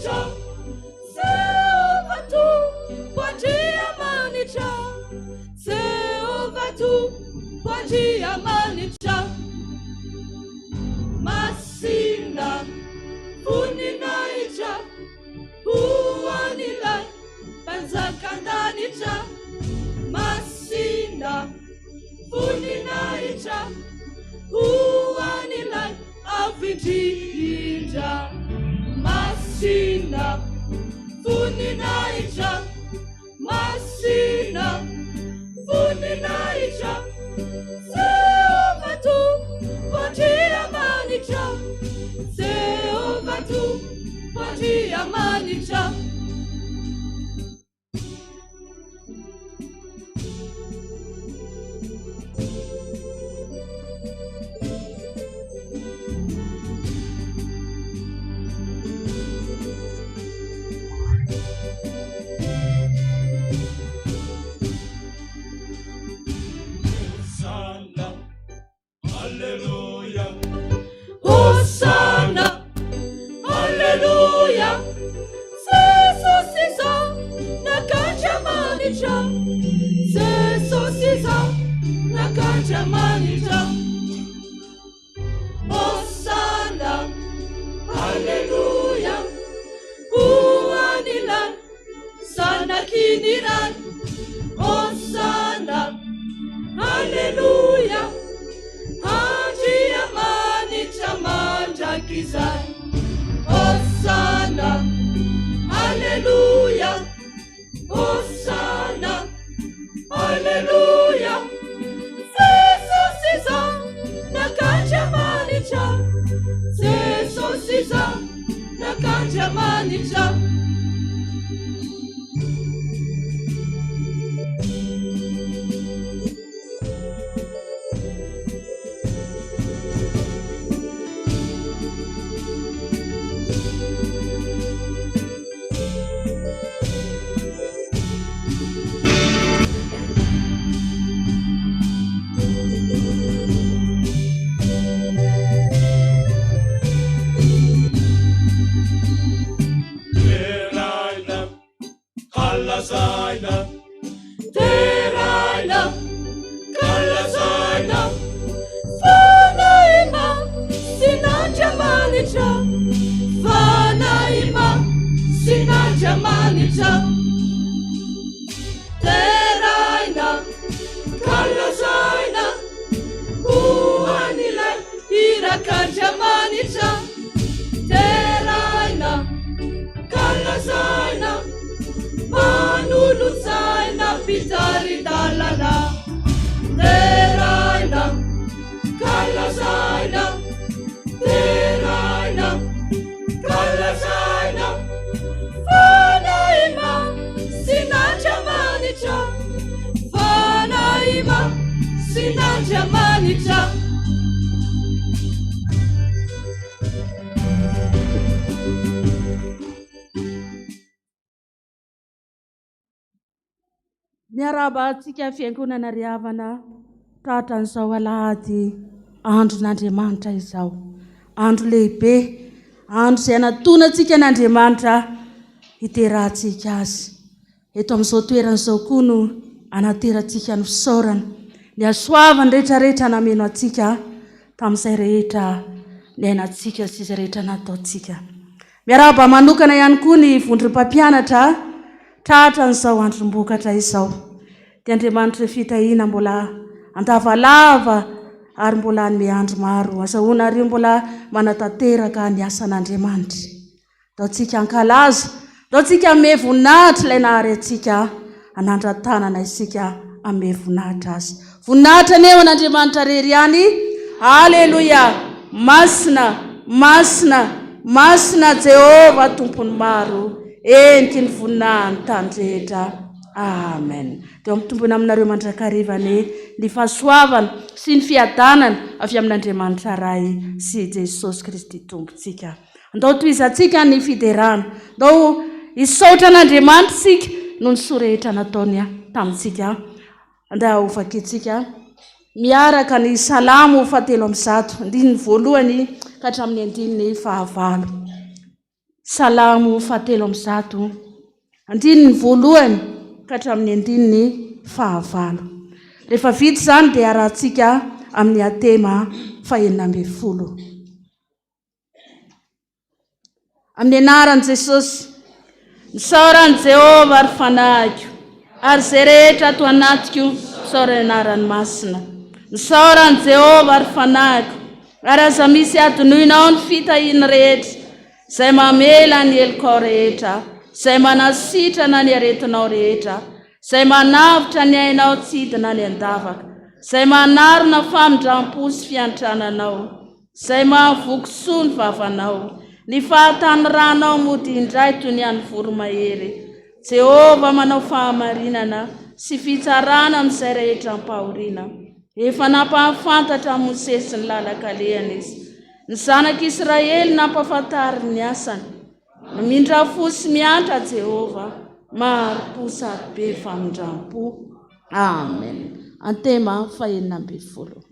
manitra Sehova Tumbo andria manitra Sehova Tumbo andria manitra Masina voninahitra ho an'ilay mpanjakan-danitra Masina voninahitra ho an'ilay avo indrindra Masina voninahitra Masina voninahitra Sehova Tumbo andria manitra Sehova Tumbo andria manitra Hosanna, Alleluia, Jesus Isa, nakanja manitra, Jesus Isa, nakanja manitra. Hosanna, Alleluia, uanilan, sanakiniran. Hosanna, Alleluia. Andria manitra mandrakizay Hosanna Alleluia Hosanna Alleluia Jesus Isa nakanja manitra Jesus Isa nakanja manitra Teraina, kalazaina, fanaima, sinanja manitra, fanaima, sinanja manitra. Teraina, kalazaina, uanilai, irakanja manitra. Teraina, kalazaina, manuluzaina pitari dalana Teraina kalazaina Teraina kalazaina Fanaima sinanja manitra Fanaima sinanja manitra Miaraba antsika fiangonana riavana tahak'izao alahady andro n'Andriamanitra izao. Andro lehibe, andro izay anatonantsika n'Andriamanitra hiterahantsika azy. Eto amin'izao toerana izao koa no anaterantsika ny fisaorana. Ny asoavany rehetrarehetra nameno antsika tamin'izay rehetra niainantsika sy izay rehetra nataontsika. Miaraba manokana ihany koa ny vondrom-pampianatra tahak'izao androm-bokatra izao. Dia Andriamanitra fitahiana mbola andavalava ary mbola hanome andro maro. Azahoana ary mbola manatanteraka ny asan'Andriamanitra. Daontsika ankalaza, daontsika hanome voninahitra ilay nahary antsika, hanandran-tanana isika hanome voninahitra azy. Voninahitra aneo an'Andriamanitra rery ihany. Haleluia! Masina, masina, masina Jehova tompony maro. Eniky ny voninahiny tany rehetra. Amen. Dia mitombona aminareo mandrakarivany ny fahasoavana sy ny fiadanana avy amin'Andriamanitra ray sy Jesosy Kristy tompontsika. Andao toizantsika ny fiderana. Andao hisaotra an'Andriamanitra sika noho ny soa rehetra nataony tamintsika. Andao vakitsika miaraka ny salamo 7:1 andininy voalohany ka hatramin'ny andininy 9. Salamo 7 andininy voalohany ka hatramin'ny andininy 9. Rehefa vita zany dia arahantsika amin'ny atema 9. Amin'ny anaran'i Jesosy, misaoran'i Jehova ary fanahiko, ary izay rehetra ato anatiko misaora anarany masina. Misaoran'i Jehova ary fanahiko, ary aza misy adonoinao ny fitahiana rehetra, izay mamela ny helikao rehetra, izay manasitrana ny aretinao rehetra, izay manavitra ny ainao tsidina ny andavaka, izay manarona famindram-po sy fiantrananao, izay mahavoky soa ny vavanao, ny fahatany ranao mody indray toy ny an'ny voromahery. Jehova manao fahamarinana sy fitsarana amin'izay rehetra ampahoriana. Efa nampahafantatra Mosesy ny lalakalehany izy. Ny zanak'Israely nampahafantary ny asany. Mamindra fo sy miantra Jehova, maro-po sady be famindram-po. Amen. Antema 9.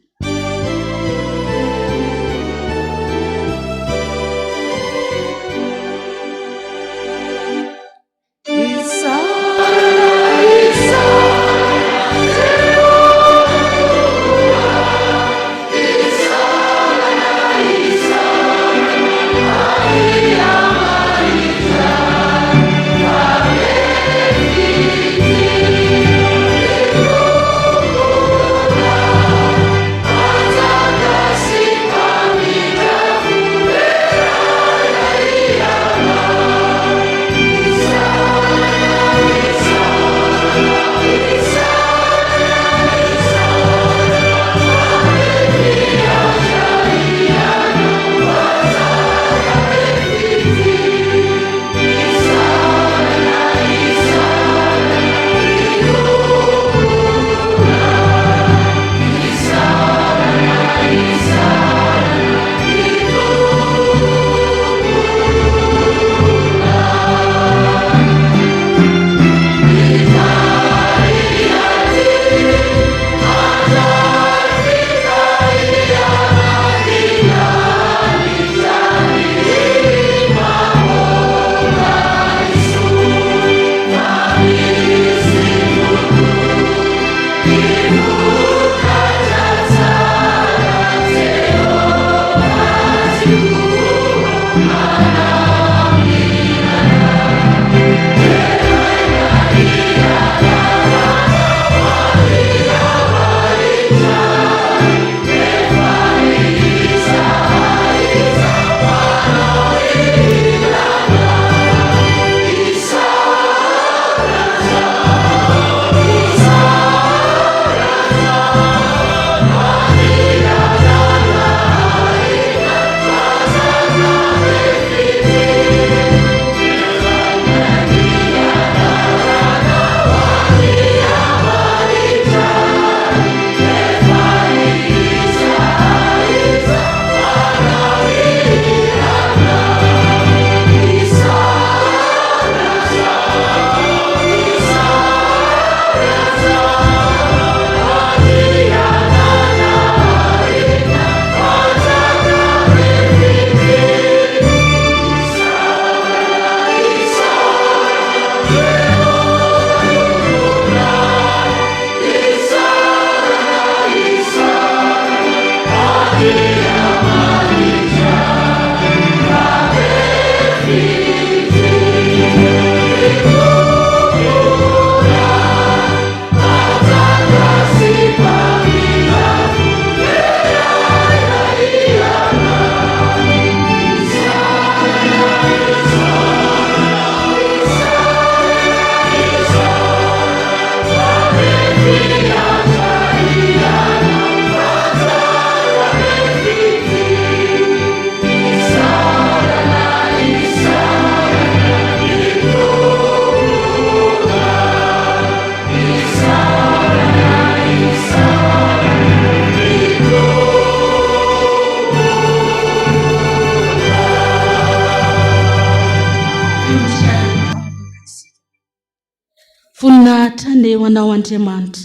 Voninahitra eo anao Andriamanitra.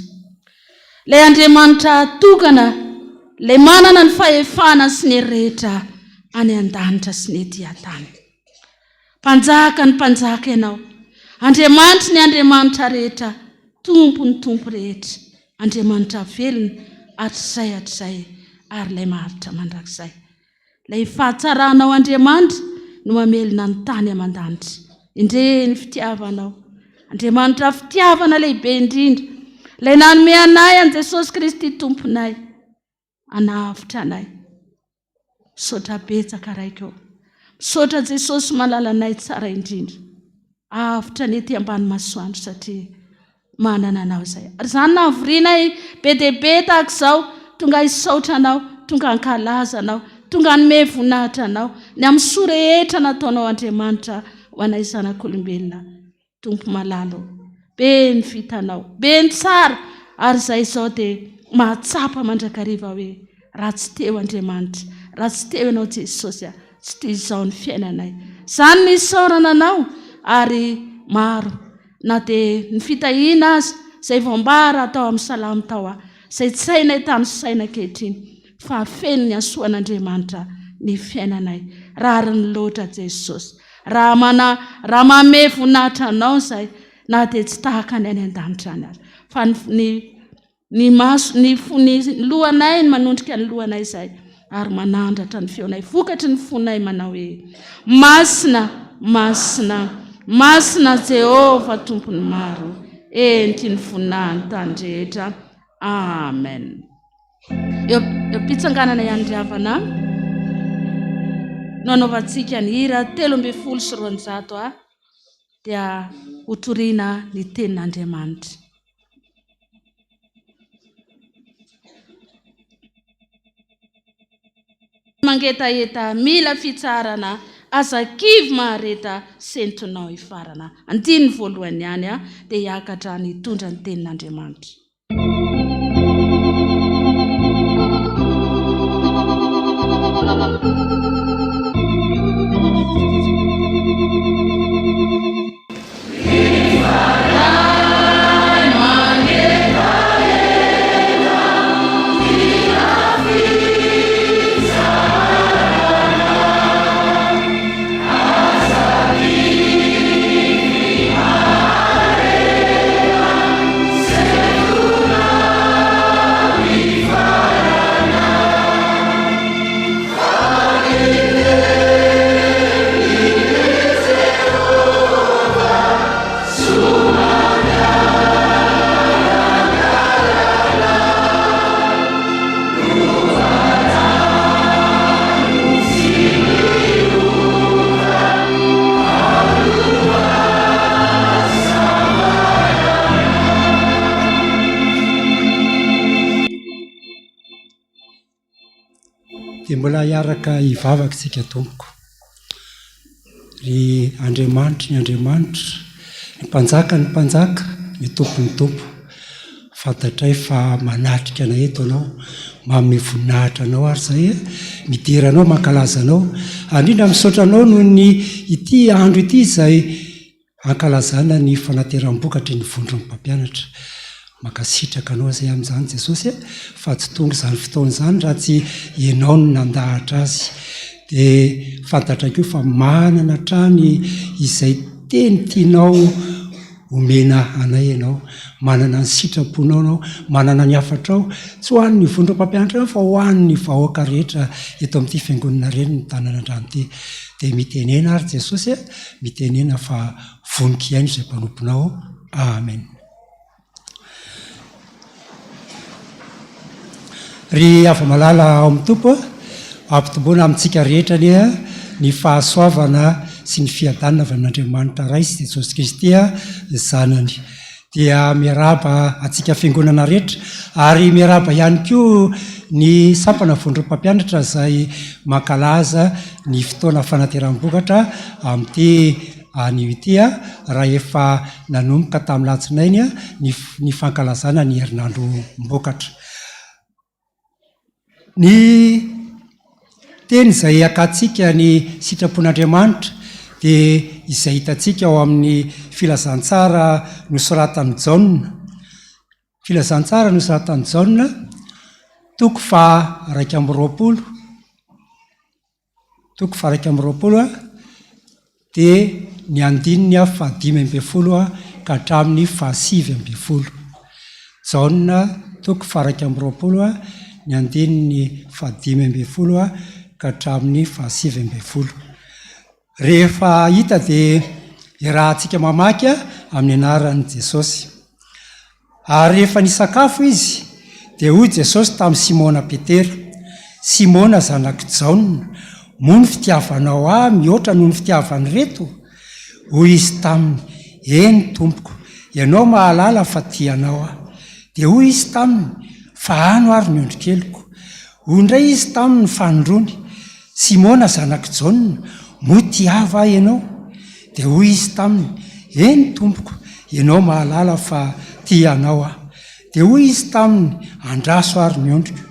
Ilay Andriamanitra tokana, ilay manana ny fahefana sy ny rehetra any an-danitra sy ny ety an-tany. mpanjaka ny mpanjaka ianao, Andriamanitra ny Andriamanitra rehetra, tompo ny tompo rehetra, Andriamanitra velona hatrizay ary ilay maharitra mandrakizay. Ilay fahatsaranao Andriamanitra no mamelona ny tany aman-danitra. Indre ny fitiavanao, Andriamanitra fitiavana lehibe indrindra, ilay nanome anay an Jesosy Kristy tomponay, anavitra anay. Misaotra betsaka raikao, misaotra Jesosy malala anay tsara indrindra, avitra ny ety ambany masoandro satria manana anao izay. Ary izany navorianay be dia be tahaka izao, tonga hisaotra anao, tonga hankalaza anao, tonga hanome voninahitra anao ny amin'ny soa rehetra nataonao Andriamanitra ho anay zanak'olombelona. Tompo malalo, be ny vitanao, be ny tsara, ary izay izao dia mahatsapa mandrakariva hoe raha tsy teo Andriamanitra, raha tsy teo ianao Jesosy, tsy toy izao ny fiainanay. Izany ny isaorana anao, ary maro na dia ny fitahiana azy izay voambara atao amin'ny salamo tao izay tsy sainay tamin'ny saina ankehitriny, fa feno ny hasoan'Andriamanitra ny fiainanay. Raha ary ny loatra Jesosy, raha manome voninahitra anao izay, na dia tsy tahaka ny any an-danitra any azy, fa ny lohanay ny manondrika ny lohanay izay, ary manandratra ny feonay, vokatry ny fonay manao hoe masina, masina, masina Jehova tompony maro, enti ny voninahiny tany rehetra. Amen. Eo mpitsanganana iandriavana no anaovantsika ny hira 320 dia hotoriana ny tenin'Andriamanitra. Mangetaeta mila fitsarana, aza-kivy mahareta sentonao ifarana. Andiny voalohany ihany dia hiakatra ny tondra ny tenin'Andriamanitra. dia mbola hiaraka hivavaka isika tompoko. Ry Andriamanitra, ny mpanjaka, ny tompo ny tompo. Fantatray fa manatrika anay eto anao, manome voninahitra anao ary izay midera anao, mankalaza anao. Andrindra misaotra anao noho ny ity andro ity izay ankalazana ny fanateram-bokatry ny vondron'ny mpampianatra. Makasitraka anao izay amin'izany Jesosy, fa tsy tonga izany fotoana izany raha tsy ianao no nandahatra azy. Dia fantatra koa fa manana trany izay teny tianao omena anay ianao, manana ny sitraponao anao, manana ny afatrao, tsy ho an'ny vondron'ny mpampianatra fa ho an'ny vahoaka rehetra eto amin'ity fiangonana reny ny tanàna andrano ity. Dia mitenena ary Jesosy, mitenena fa vonika iaino izay mpanomponao. Amen. Ry afa-malala ao amin'ny tompo, ampitomboana amintsika rehetra ny fahasoavana sy ny fiadanana avy amin'Andriamanitra Ray sy Jesosy Kristy zanany. Dia miaraba antsika fiangonana rehetra, ary miaraba ihany koa ny sampana vondron'ny mpampianatra izay mankalaza ny fotoana fanateram-bokatra amin'ity anio ity, raha efa nanomboka tamin'ny latsinainy ny fankalazana ny herinandro mbokatra. Ny teny izay akantsika ny sitrapon'Andriamanitra dia izay hitantsika ao amin'ny filazantsara nosoratan'i Jaona. Filazantsara nosoratan'i Jaona, toko fa 2:20. dia ny andininy 5 ka hatramin'ny 7. Jaona 2:20 ny andininy 5 ka hatramin'ny 7. Rehefa hita dia irahantsika mamaky amin'ny anaran'i Jesosy. Ary rehefa nisakafo izy dia hoy Jesosy tamin'ny Simona Petera, Simona zanak'i Jaona, moa ny fitiavanao ahy mihoatra noho ny fitiavany reto? Hoy izy taminy, eny tompoko, ianao mahalala fa tianao aho. Dia hoy izy taminy, fa ano ary ny ondrikeliko. Hoy indray izy taminy fanondrony, Simona zanak'i Jaona, moa tiava ahy ianao? Dia hoy izy taminy, eny tompoko, ianao mahalala fa tianao aho. Dia hoy izy taminy, andraso ary ny ondriko.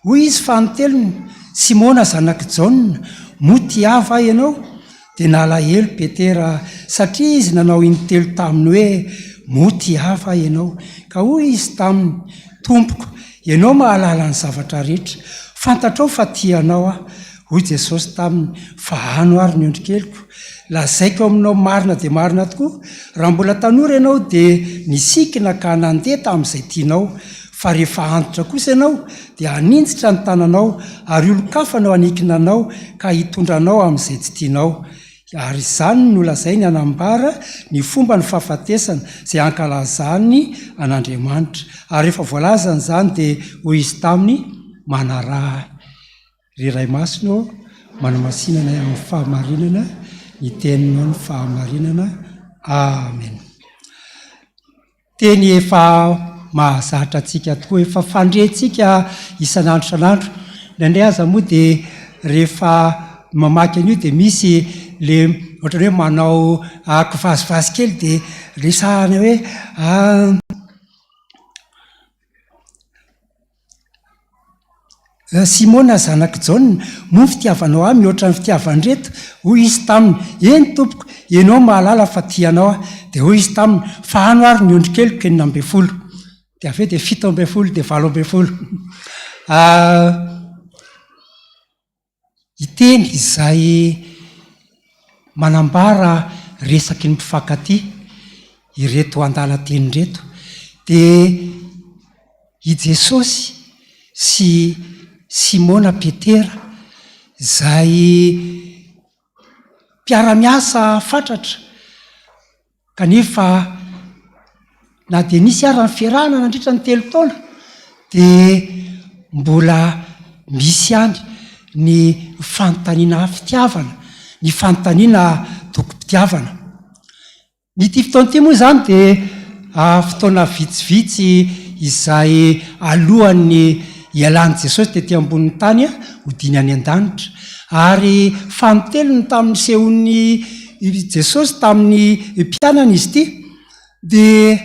Hoy izy fanotelony, Simona zanak'i Jaona, moa tiava ahy ianao? Dia nalahelo Petera satria izy nanao intelo taminy hoe moa tiava ahy ianao. Ka hoy izy taminy, tompoko, ianao mahalala ny zavatra rehetra, fantatrao fa tianao aho. Hoy Jesosy taminy, fa ano ary ny ondrikeliko. Lazaiko aminao marina dia marina tokoa, raha mbola tanora ianao dia nisikina ka nandeha tamin'izay tianao, fa rehefa antitra kosa ianao dia haninjitra ny tananao ary olon-kafa no hanikina anao ka hitondranao amin'izay tsy tianao. Ary izany no lazainy hanambara ny fomba ny fahafatesana izay ankalazany an'Andriamanitra. Ary rehefa voalazany izany dia hoy izy taminy, manaraha. Ray masino manamasinana amin'ny fahamarinana, ny teninao ny fahamarinana. Amen. Teny efa mahazatra antsika tokoa, efa fandrentsika isan'andro isan'andro. Indraindray aza moa dia rehefa mamaky an'io dia misy le ohatrany hoe manao kivazivazy kely dia resahana hoe Simona zanak'i Jaona, moa ny fitiavanao ahy mihoatra ny fitiavany reto? Hoy izy taminy, eny tompoko, ianao mahalala fa tianao aho. Dia hoy izy taminy, fa ano ary ny ondrikeliko 9. Dia avy eo dia 7 dia 8. Iteny izay manambara resaky ny mpifankatia ireto andalan-teny reto dia i Jesosy sy Simona Petera izay mpiara-miasa fatratra, kanefa na dia nisy ary ny fiarahana nandritra ny 3 taona dia mbola misy ihany ny fanontaniana fitiavana, ny fanontaniana tokom-pitiavana. Ny ty fotoana ity moa izany dia fotoana vitsivitsy izay alohan'ny ialany Jesosy tetỳ ambonin'ny tany hodiny any an-danitra. Ary fanotelony tamin'ny sehon'ny Jesosy tamin'ny mpianany izy ity. Dia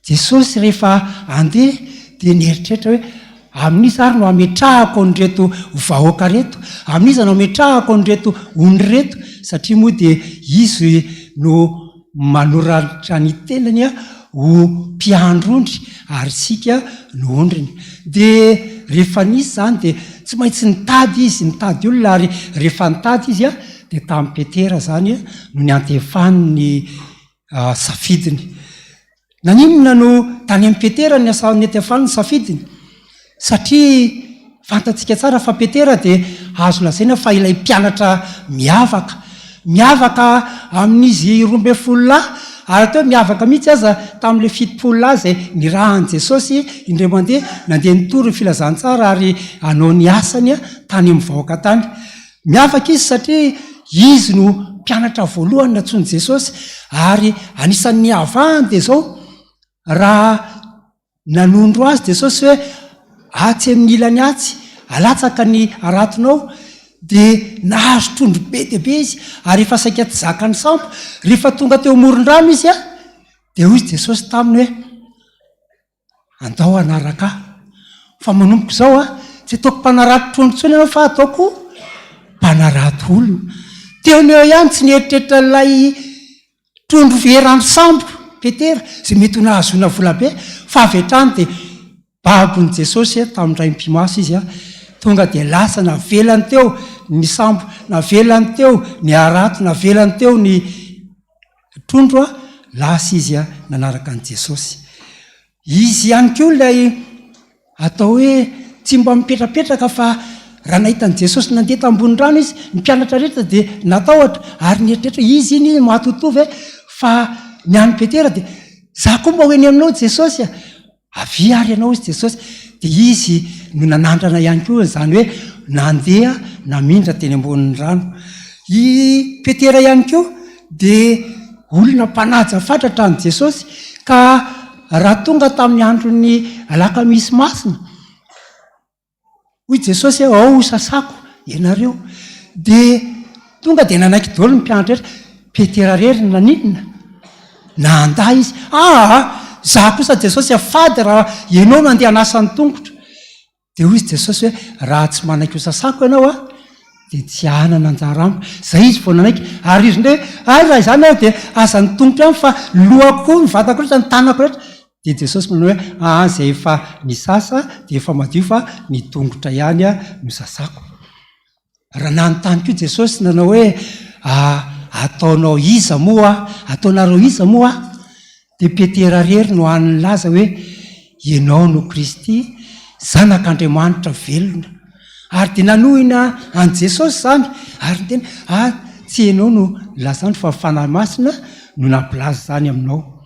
Jesosy rehefa andeha dia nieritreritra hoe amin'izy ary no ametrahako an'ireto vahoaka reto, amin'izy no ametrahako an'ireto ondry reto, satria moa dia izy no manoratra ny tenany ho mpiandro ondry ary sika no ondriny. Dia rehefa nisy izany dia tsy maintsy nitady izy, nitady olona, ary rehefa nitady izy dia tamin'ny Petera izany no ny antefany ny safidiny. Naninona no tany amin'ny Petera ny asany antefany ny safidiny? Satria fantatsika tsara fa Petera dia azo lazaina fa ilay mpianatra miavaka amin'izy 12 lahy, ary atao miavaka mihitsy aza tamin'ilay 70 lahy izay nirahan'i Jesosy indray mandeha nandeha nitory ny filazantsara ary hanao ny asany tany amin'ny vahoaka tany. Miavaka izy satria izy no mpianatra voalohany natsoin'i Jesosy, ary anisan'ny avahany dia zao, raha nanondro azy Jesosy hoe atsy amin'ny ilany atsy, alatsaka ny aratonao, dia nahazo trondro be dia be izy, ary efa saika tsy zakany sampo. Rehefa tonga teo amoron-drano izy dia hoy Jesosy taminy hoe andao anaraka ahy, fa manomboko izao tsy ataoko mpanarato trondro intsony ianao fa ataoko mpanarato olona. Teoneo ihany tsy nieritreritra ilay trondro verany sambo Petera izay mety ho nahazoana vola be, fa avy hatrany dia babon'i Jesosy tamin'ny ray mpimaso izy tonga dia lasa navelany teo ny sambo navelany teo, ny arato navelany teo, ny trondro lasa izy nanaraka an' Jesosy. Izy ihany koa ilay atao hoe tsy mba mipetrapetraka fa raha nahitan'i Jesosy nandeha tambony rano izy, ny mpianatra rehetra dia natahotra ary nieritreritra izy iny mahatotovy fa ny any Petera dia za koa mba hoeny aminao Jesosy avy ary ianao izy Jesosy. Dia izy no nanandrana ihany koa izany hoe nandeha namindra teny ambonin'ny rano. I Petera ihany koa dia olona mpanaja fatratra an' Jesosy, ka raha tonga tamin'ny andron'ny alakamisy masina, hoy Jesosy ao sasako ianareo, dia tonga dia nanaiky daholo ny mpianatra rehetra. Petera rery naninona nandaa izy, za kosa Jesosy afady raha ianao no andeha hanasa ny tongotra. Dia hoy izy Jesosy hoe raha tsy manaiky ho sasako ianao dia tsy anana anjara amiko. Zay izy vao nanaiky, ary izy ndray raha izany dia aza ny tongotra ihany fa lohako ny vatako rehetra, ny tanako rehetra. Dia Jesosy manao hoe zay efa nisasa dia efa madio fa ny tongotra ihany no sasako. Raha nanontany koa Jesosy nanao hoe ataonao iza moa, ataonareo iza moa, dia Petera rery no an'ny laza hoe ianao no Kristy, zanak'Andriamanitra velona. Ary dia nanohina an' Jesosy zany ary tena tsy ianao no lazany fa fanahy masina no nampilaza zany aminao.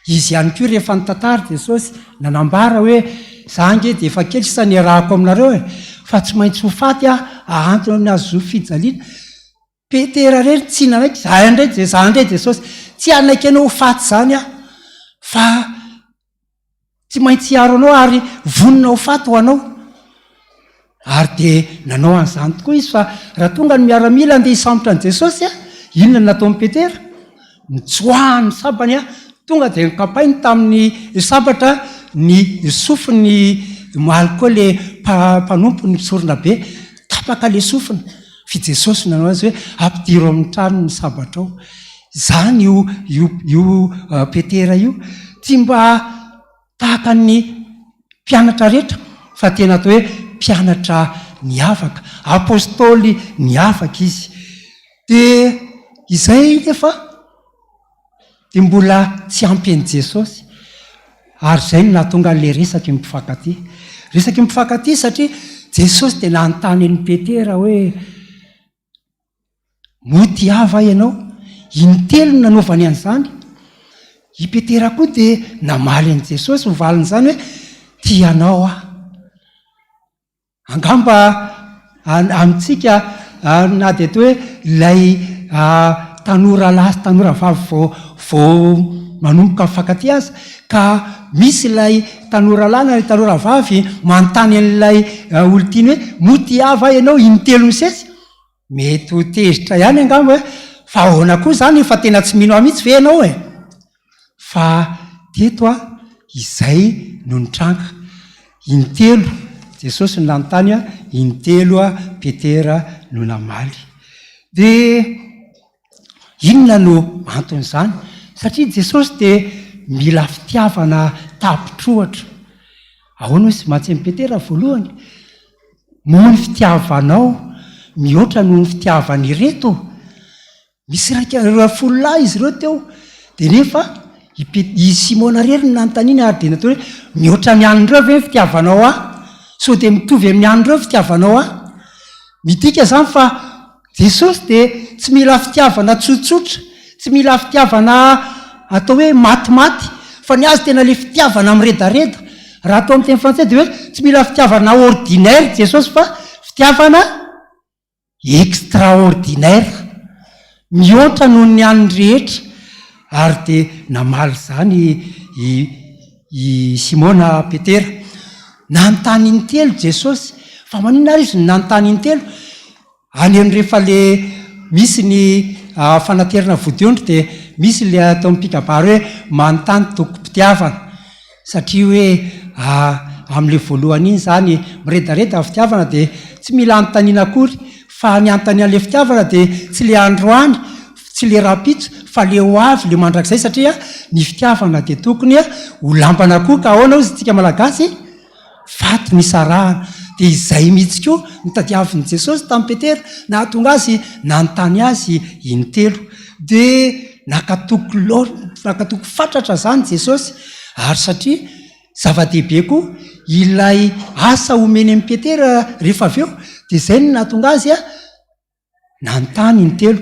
Izy ihany koa rehefa nitantara Jesosy nanambara hoe zange dia efa kely sisa niarahako aminareo fa tsy maintsy ho faty ahantona amin'ny azo fijaliana. Petera rery tsy nanaiky, za indray Jesosy tsy anaiky ianao ho faty zany fa tsy maintsy hiaro anao ary vonona ho faty ho anao. Ary dia nanao an'izany tokoa izy, fa raha tonga ny miaramila andeha hisambotra an' Jesosy inona nataon'i Petera? Nitsoahany sabany tonga dia nikapainy tamin'ny sabatra ny sofiny malikoa le mpanompo ny sorona be, tapaka le sofina. Fi Jesosy nanao azy hoe ampidiro amin'ny trano ny sabatra ao. Zany io Petera io tsy mba tahaka ny mpianatra rehetra fa tena atao hoe mpianatra niavaka, apôstôly niavaka izy. Dia izay nefa dia mbola tsy ampy an'i Jesosy, ary izay no nahatonga an'ilay resaky mpifankatia. Resaky mpifankatia satria Jesosy dia nanontany an'i Petera hoe moty ava ianao, intelo no nanaovany an'izany. I Petera koa dia namaly an'i Jesosy hovalin'izany hoe tianao angamba amintsika na dia atao hoe ilay tanora lahy sy tanora vavy vao manomboka mifankatia azy, ka misy ilay tanora lahy na ilay tanora vavy manontany an'ilay olontiany hoe moty ava ianao intelo misesy. Mety ho tezitra ihany angamba fa ahoana koa zany fa tena tsy mino mihitsy ve ianao fa teto izay no nitranga intelo. Jesosy no nanontany intelo Petera no namaly. Dia inona no anton'izany? Satria Jesosy dia mila fitiavana tapitrohatra. Ahoana izy mahatsy Petera voalohany? Moa ny fitiavanao mihoatra no ny fitiavany reto. Misy raika folo lahy izy ireo teo, dia nefa i Simona rery no nanontaniana ary dia natao hoe mihoatra ny an'ireo ve ny fitiavanao so dia mitovy amin'ny an'ireo fitiavanao midika zany fa Jesosy dia tsy mila fitiavana tsotsotra, tsy mila fitiavana atao hoe matimaty, fa ny azy tena le fitiavana miredareda. Raha atao amin'ny teny frantsay dia hoe tsy mila fitiavana ordinaire Jesosy fa fitiavana extraordinaire, mihoatra noho ny an'ny rehetra. Ary dia namaly zany i Simona Petera. Nanontany intelo Jesosy, fa maninona ary izy nanontany intelo? Any rehefa le misy ny fanaterana vodiondry dia misy le atao mipikabary hoe manontany toko-pitiavana, satria hoe amin'le voalohany iny zany miredareda fitiavana dia tsy mila anontaniana akory, fa ny anontaniana le fitiavana dia tsy le androany, tsy le rapitso, fa le ho avy le mandrakizay, satria ny fitiavana dia tokony ho lambana koa. Ka ahoana izy tsika malagasy? Faty ny sarahana. dia izay mihitsy koa nitadiavin'i Jesosy tamin'ny Petera nahatonga azy nanontany azy intelo dia nakatoko fatratra zany Jesosy ary satria zava-dehibe koa ilay asa omeny amin'ny Petera rehefa avy eo dia izay no nahatonga azy nanontany intelo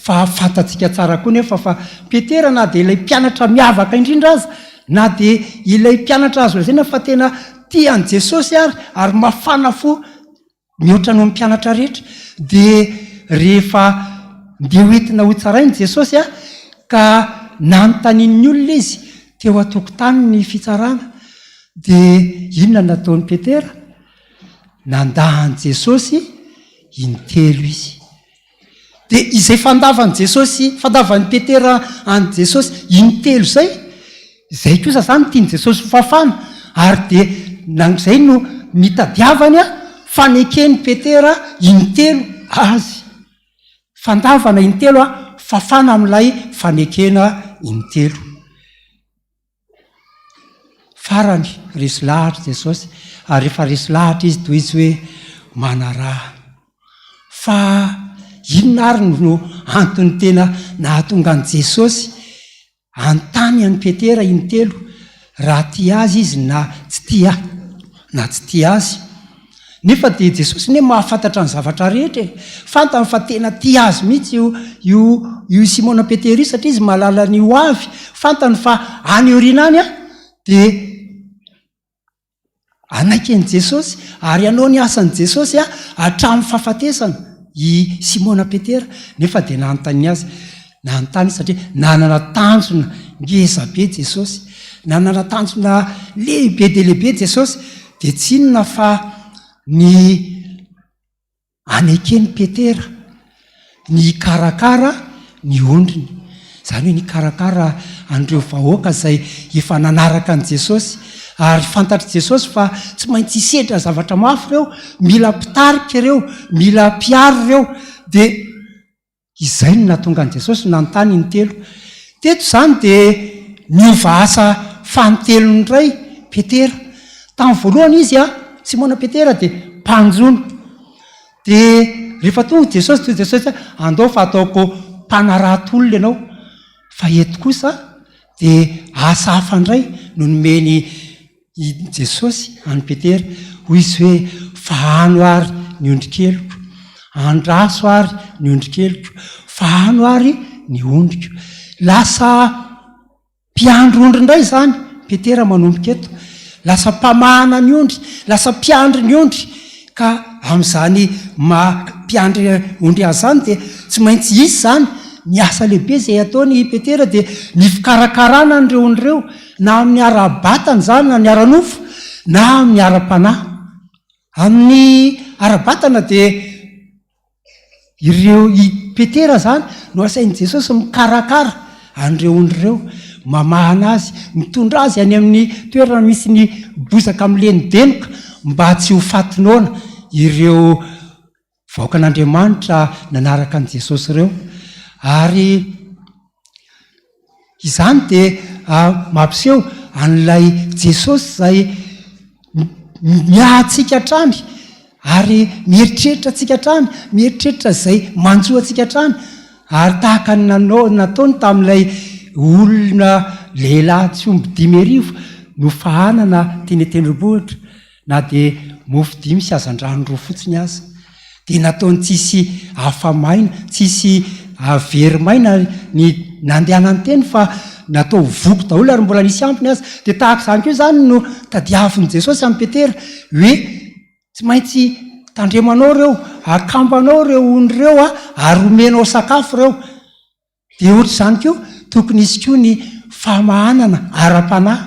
fa fantatsika tsara koa nefa fa Petera na dia ilay mpianatra miavaka indrindra azy na dia ilay mpianatra azo lazaina fa tena tian'i Jesosy ary mafana fo mihoatra no mpianatra rehetra dia rehefa ndeha hoentina ho tsarainy Jesosy ka nanontanian'ny olona izy teo an-tokotany ny fitsarana dia inona nataon'i Petera nandahan'i Jesosy intelo izy dia izay fandavan'i Petera any Jesosy intelo izay kosa zany tiany Jesosy fafana ary dia nangizay no mitadiavany fanekeny Petera intelo azy fandavana intelo fafana amin'ilay fanekena intelo farany resy lahatra Jesosy ary rehefa resy lahatra izy toy izy hoe manaraha fa inona ary no antony tena nahatonga an' Jesosy antany an'i Petera intelo raha tia azy izy na tsy tia azy nefa dia Jesosy ne mahafantatra ny zavatra rehetra fantany fa tena tia azy mihitsy io Simona Petera io satria izy mahalala ny ho avy fantany fa any aoriana any dia anaikeny Jesosy ary anao ny asan'i Jesosy hatramin'ny fahafatesana i Simona Petera nefa dia nanontany azy satria nanana tanjona ngeza be Jesosy nanana tanjona lehibe dia lehibe Jesosy dia tsy inona fa ny anekeny Petera ny karakara ny ondriny izany hoe ny karakara an'ireo vahoaka izay efa nanaraka an'i Jesosy ary fantatry Jesosy fa tsy maintsy hisedra zavatra mafy ireo mila mpitarika ireo mila mpiaro ireo dia izay no nahatonga an'i Jesosy nanontany intelo teto izany dia niova asa fanotelony iray Petera tamin'ny voalohany izy Simona Petera dia mpanjono dia rehefa tonga Jesosy andao fa ataoko mpanarato-olona ianao fa eto kosa dia asa hafa indray no nomeny Jesosy any Petera hoy izy hoe fahano ary ny ondrikeloko andraso ary ny ondrikeloko fahano ary ny ondriko lasa mpiandro ondry indray zany Petera manomboka eto lasa mpamahana ny ondry lasa mpiandry ny ondry ka amin'izany mpiandry ondry azy zany dia tsy maintsy izy zany ny asa lehibe izay ataony Petera dia ny fikarakarana an'ireo ondry ireo na amin'ny ara-batany zany na ny ara-nofo na amin'ny ara-panahy amin'ny ara-batana dia ireo Petera zany no asain'i Jesosy mikarakara an'ireo ondry ireo mamahana azy mitondra azy any amin'ny toerana misy ny bozaka amin'ileny denoka mba tsy ho fatinoana ireo vahoakan'Andriamanitra nanaraka an'i Jesosy ireo ary izany dia mampiseho an'ilay Jesosy izay miahatsika hatrany ary mieritreritra atsika hatrany mieritreritra izay manjoa atsika hatrany ary tahaka ny nataony tamin'ilay olona lehilahy tsy omby 5,000 no fahanana teny tendrombohitra na dia mofo 5 sy azan-drano 2 fotsiny aza dia nataony tsisy afamaina tsisy averimaina ny nandehanany teny fa natao voko daholo ary mbola nisy ampiny azy dia tahaka izany koa izany no tadiavin'i Jesosy amin'ny Petera hoe tsy maintsy tandremanao ireo akambanao ireo ondry ireo ary omenao sakafo ireo dia ohatra izany koa tokony izy koa ny famahanana ara-panahy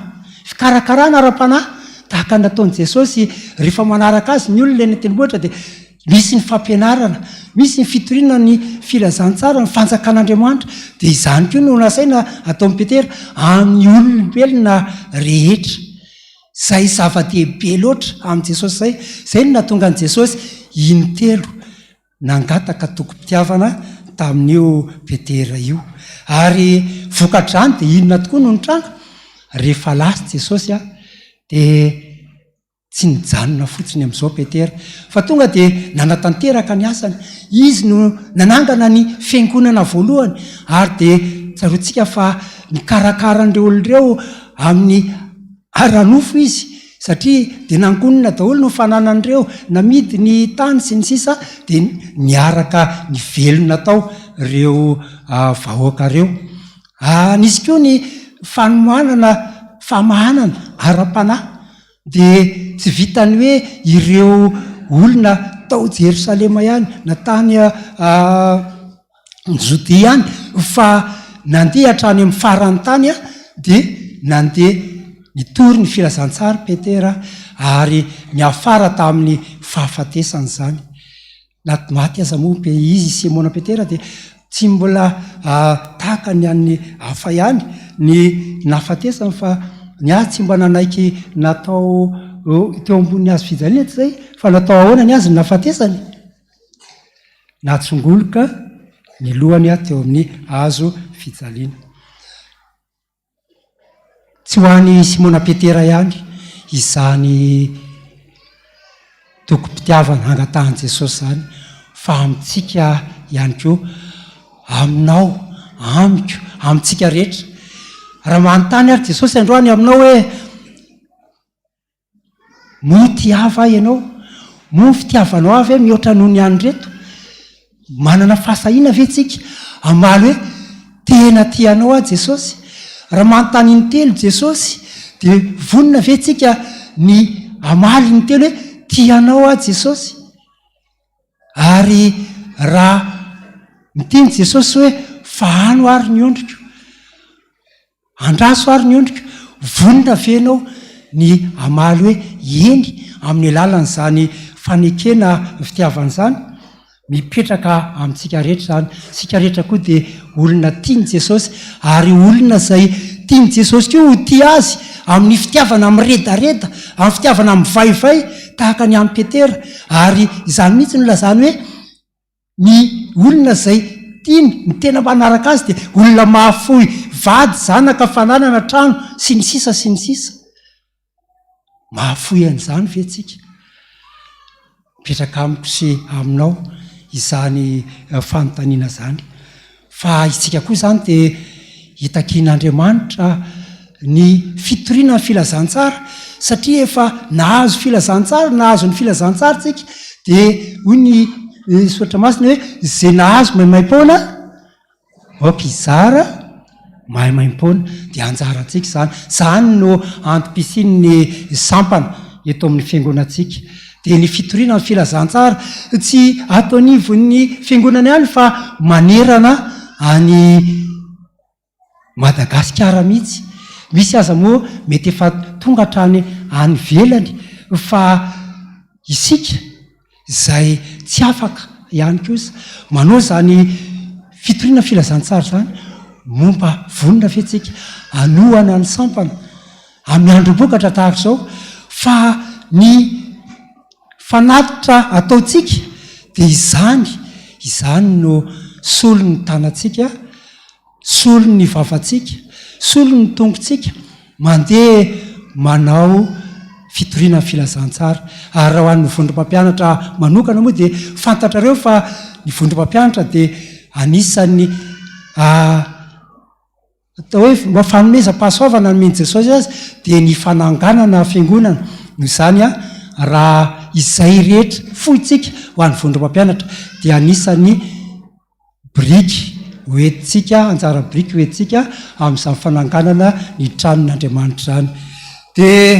fikarakarana ara-panahy tahaka nataon'i Jesosy rehefa manaraka azy ny olona eny tendrombohitra dia misy ny fampianarana misy ny fitorinana ny filazantsara ny fanjakan'Andriamanitra dia izany koa no nasaina ataon'i Petera amin'ny olombelona rehetra izay zava-dehibe loatra amin'i Jesosy izay no nahatonga an'i Jesosy intelo nangataka toko-pitiavana tamin'io Petera io ary vokatr'izany dia inona tokoa no nitranga rehefa lasa Jesosy dia tsy nijanona fotsiny amin'izao Petera fa tonga dia nanatanteraka ny asany. Izy no nanangana ny fiangonana voalohany ary dia tsaroantsika fa nikarakaran'ireo olon'ireo amin'ny aranofo izy satria dia nangonina daholo no fananan'ireo namidy ny tany sy ny sisa dia niaraka ny velona tao ireo vahoaka ireo. Nisy koa ny fanomanana famahanana ara-panahy dia tsy vitany hoe ireo olona tao Jerosalema ihany na tany Jodea ihany fa nandeha hatrany amin'ny farany tany dia nandeha nitory ny filazantsara Petera ary niafara tamin'ny fahafatesany izany. Maty aza moa izy Simona Petera dia tsy mbola tahaka ny an'ny hafa ihany ny nahafatesany fa ny azy tsy mba nanaiky natao teo ambony azo fijaliana tsy zay fa natao ahoana ny azy ny nahafatesany. Natsongoloka ny lohany teo amin'ny azo fijaliana. Tsy ho an'ny Simona Petera ihany izany toko-pitiavana angatahan Jesosy zany fa amintsika ihany koa, aminao, amiko, amintsika rehetra. Raha manontany ary Jesosy androany aminao hoe mo tiava ahy ianao, mo fitiavanao avy mihoatra noho ny any reto, manana fahasahiana ve tsika amaly hoe tena tianao ahy Jesosy? Raha manontany ny telo Jesosy dia vonona ve tsika ny amaly ny telo hoe tianao ahy Jesosy? Ary raha miteny Jesosy hoe fahano ary ny ondriko, andraso ary ny ondriko, vonona venao ny amaly hoe eny amin'ny alalan'izany fanekena fitiavana izany mipetraka amintsika rehetra zany. Sika rehetra koa dia olona tiany Jesosy ary olona izay tiany Jesosy koa ho tia azy amin'ny fitiavana miredareda, amin'ny fitiavana mivaivay tahaka ny an'i Petera. Ary izany mihitsy no lazany hoe ny olona izay tiany ny tena manaraka azy dia olona mahafoy vady, zanaka, fananana, trano sy ny sisa sy ny sisa. Mahafoy an'izany ve tsika? Mipetraka amiko sy aminao izany fanontaniana zany. Fa isika koa zany dia hitakian'Andriamanitra ny fitoriana ny filazantsara satria efa nahazo filazantsara, nahazo ny filazantsara tsika dia hoy ny soatra masina hoe izay nahazo maimaim-poana ompizara maimaim-poana dia anjarantsika zany. Zany no antom-pisian'ny sampana eto amin'ny fiangonantsika. Dia ny fitoriana ny filazantsara tsy atao anivon'ny fiangonana ihany fa manerana any Madagasikara mihitsy. Misy aza moa mety efa tonga hatrany any velany fa isika izay tsy afaka ihany kosa manao zany fitoriana filazantsara zany. Momba vonona fetsika anohana ny sampana amin'ny andro-bokatra tahaka izao fa ny fanatitra ataotsika dia izany no solony ny tanantsika, solony ny vavantsika, solony ny tongotsika mandeha manao fitoriana ny filazantsara. Ary raha ho an'ny vondrom-pampianatra manokana moa dia fantatrareo fa ny vondrom-pampianatra dia anisan'ny atao hoe mba fanomeza-pahasoavana ny meny Jesosy azy dia ny fananganana fiangonana. Noho izany raha izay rehetra fohitsika ho an'ny vondrom-pampianatra dia anisan'ny biriky hoentintsika, anjara biriky hoentintsika amin'izany fananganana ny tranon'Andriamanitra zany. Dia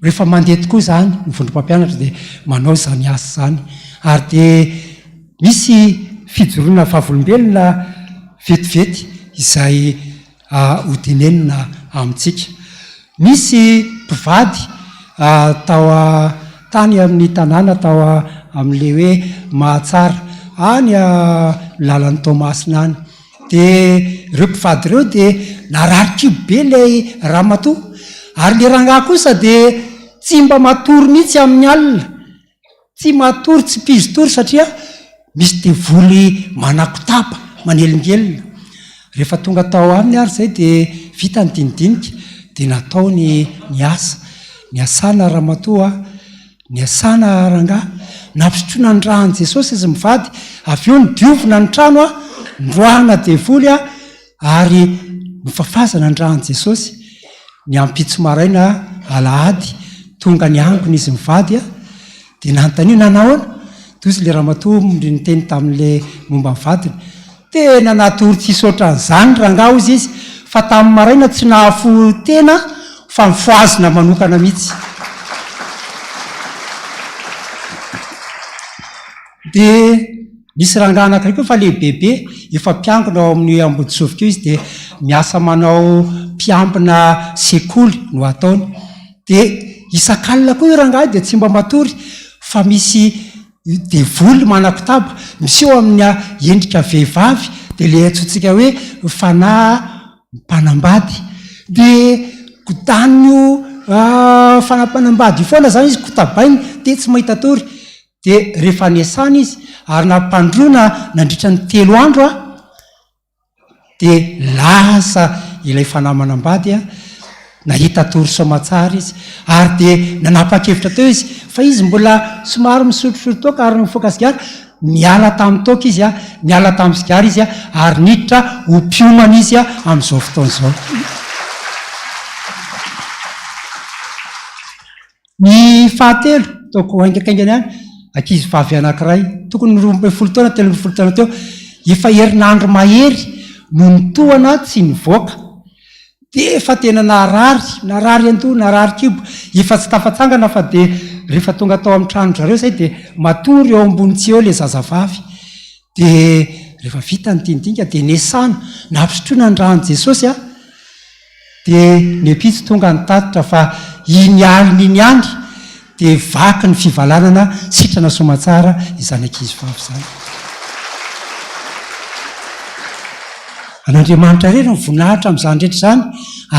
rehefa mandeha tokoa zany ny vondrom-pampianatra dia manao zany asa zany. Ary dia misy fijoroana vavolombelona vetivety izay hodinenina amintsika. Misy mpivady tao tany amin'ny tanàna tao amin'le hoe Mahatsara any lalan'ny Tomasina any. Dia ireo mpivady ireo dia nararikibo be ilay ramatoa ary le rangahy kosa dia tsy mba matory mihitsy amin'ny alina, tsy matory, tsy pizotory satria misy devoly manakotapa manelingelina. Rehefa tonga tao aminy ary zay dia vita ny dinidinika dia natao ny asa. ny asana ramatoa ny asana ranga nampisotroana ny rahan' Jesosy izy mivady avy eo ny diovina ny trano a ndroahana devoly a ary mifafazana ny rahan' Jesosy ny ampitso maraina alahady tonga ny angony izy mivady a dia nanontaniana nahoana toy izy le ramatoa ny teny tamin'le momba mivadiny tena natory tsy isotran'izany rangaho izy fa tamin'ny maraina tsy nahafo tena fa mifoazina manokana mihitsy. Dia misy rangahy anankiray koa fa lehibebe efa mpiangona ao amin'ny Ambodisovika io izy dia miasa manao mpiambina sekoly no ataony. Dia isan-kalina koa io rangahy dia tsy mba matory fa misy devoly manakotaba misy eo amin'ny endrika vehivavy dia le atsotsika hoe fanahy mpanambady dia kotanio fanampanambady foana zany izy kotabainy dia tsy mahita tory. Dia rehefa niasana izy ary nampandrona nandritra ny 3 andro a dia lasa ilay fanahy manambady a nahita tory soamatsara izy ary dia nanapa-kevitra teo izy fa izy mbola somary misotrosotro toka ary mifoaka sigara miala tamin'ny toka izy a miala tamin'ny sigara izy a ary niditra ho mpiomana izy a amin'izao fotoan'izao. Ny fahatelo taoko haingakaingany any ankizy vavy anankiray tokony 12 taona 13 taona teo efa herinandro mahery no nitohana tsy nivoaka dia efa tena narary ando narary kibo efa tsy tafatsangana fa dia rehefa tonga tao amin'ny trano zareo zay dia matory eo ambonitsy eo le zazavavy dia rehefa vita ny tindinika dia nesana nampisotroana ny rahan' Jesosy a dia ny mpitsy tonga nitatitra fa iny aliny iny andry dia vaky ny fivalanana sitrana soamatsara izany ankizy vavy zany. An'Andriamanitra rery ny voninahitra amin'izany rehetra izany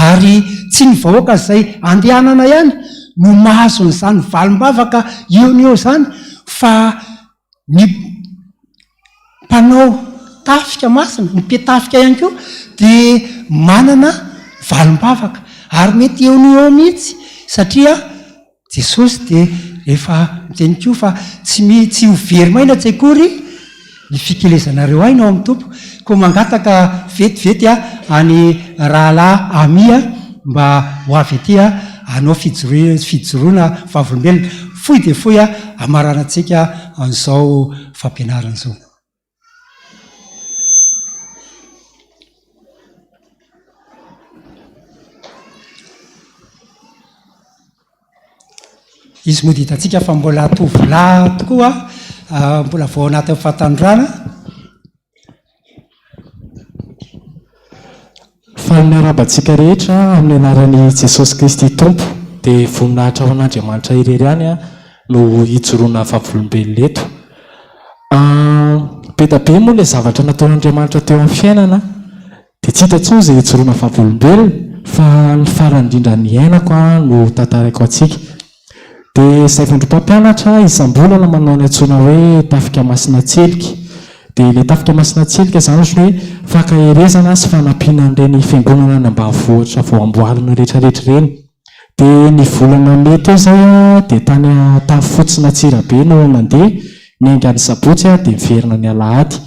ary tsy ny vahoaka izay andehanana ihany no mahazo n'izany valim-bavaka eo ny eo zany fa ny mpanao tafika masina ny mpiatafika ihany koa dia manana valim-bavaka ary mety eo ny eo mihitsy satria Jesosy dia rehefa miteny koa fa tsy ho verimaina tsy akory ny fikelezanareo aina ao amin'ny tompo koa mangataka vetivety a any rahalahy amia mba ho avy aty a anao fijoroana vavolombelona fohy dia fohy a amaranantsika an'izao fampianarana izao. Izy moa dia hitantsika fa mbola tovolahy tokoa mbola vao anaty amin'ny fahatanjorana. Faminarabantsika rehetra amin'ny anaran'i Jesosy Kristy Tompo dia voninahitra ao an'Andriamanitra irery ihany no hijoroana vavolombelona eto. Be da be moa ilay zavatra nataon'Andriamanitra teo amin'ny fiainana dia tsy hita intsony izay hijoroana vavolombelona fa ny farany indrindra ny ainako no tantarako antsika. Dia izay vondrom-pampianatra isam-bolana manao ny antsoina hoe tafika masina tselika. Dia ilay tafika masina tselika izany ohatry hoe fankahirezana sy fanampiana an'ireny fiangonana ny ambanivohitra vao amboarina rehetrarehetra ireny. Dia ny volana mety eo izay dia tany fotsina Antsirabe no nandeha ny haingany sabotsy dia miverina ny alahady.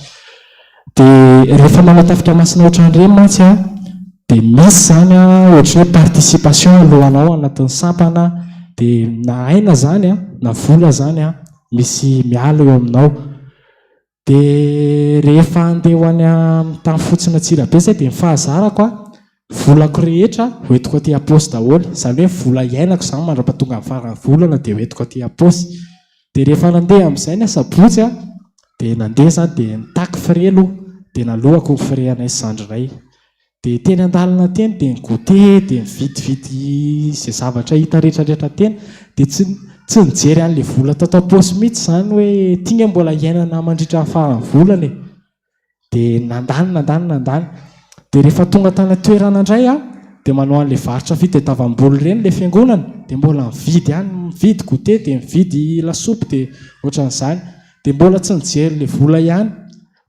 Dia rehefa manao tafika masina ohatran'ireny mantsy dia misy zany ohatra hoe participation alohanao anatin'ny sampana dia na aina zany na vola zany misy miala eo aminao. Dia rehefa andeha ho any tany fotsina Antsirabe zay dia mifahazarako volako rehetra hoentiko aty aposy daholo, izany hoe vola iainako izany mandra-pahatonga amin'ny farany volana dia hoentiko aty aposy. Dia rehefa nandeha amin'izay ny sabotsy dia nandeha zany dia nitaky frelo dia nalohako ny fre anay zandrinay. Dia teny an-dalana teny dia nigote dia nividividy izay zavatra hita rehetrarehetra teny dia tsy nijery an'ilay vola tato aposy mihitsy izany hoe tia mbola iainana mandritra ny farany volana e. Dia nandany. Dia rehefa tonga tany toerana indray dia manao an'ilay varotra fitadiavam-bola ireny ilay fiangonana dia mbola mividy gote dia mividy lasopy dia ohatran'izany. Dia mbola tsy nijery ilay vola ihany.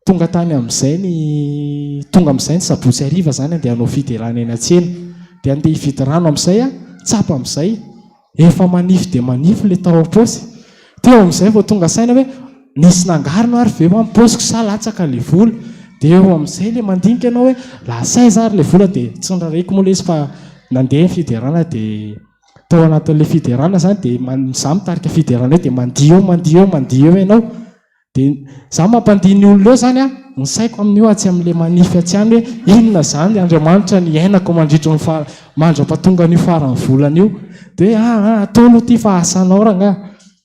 Tonga amin'izay ny sabotsy hariva zany dia hanao fidelana eny an-tsena. Dia andeha hividy rano amin'izay tsapa amin'izay efa manify dia manify le tao am-paosy teo amin'izay vao tonga saina hoe nisy nangarina ary ve mamposiko sa latsaka le vola dia eo amin'izay le mandinika ianao hoe lasaiza ary le vola dia tsy ndraraiko moa le izy fa nandeha ny fiderana dia tao anatin'le fiderana zany dia za mitarika fiderana dia mandio eo ianao dia za mampandiny olona eo zany a ny saiko amin'io atsy amin'le manify atsy any hoe inona zany Andriamanitra ny ainako mandritra mandra-pahatonga ny farany volana io dia atao aloha ty fa asanao ranga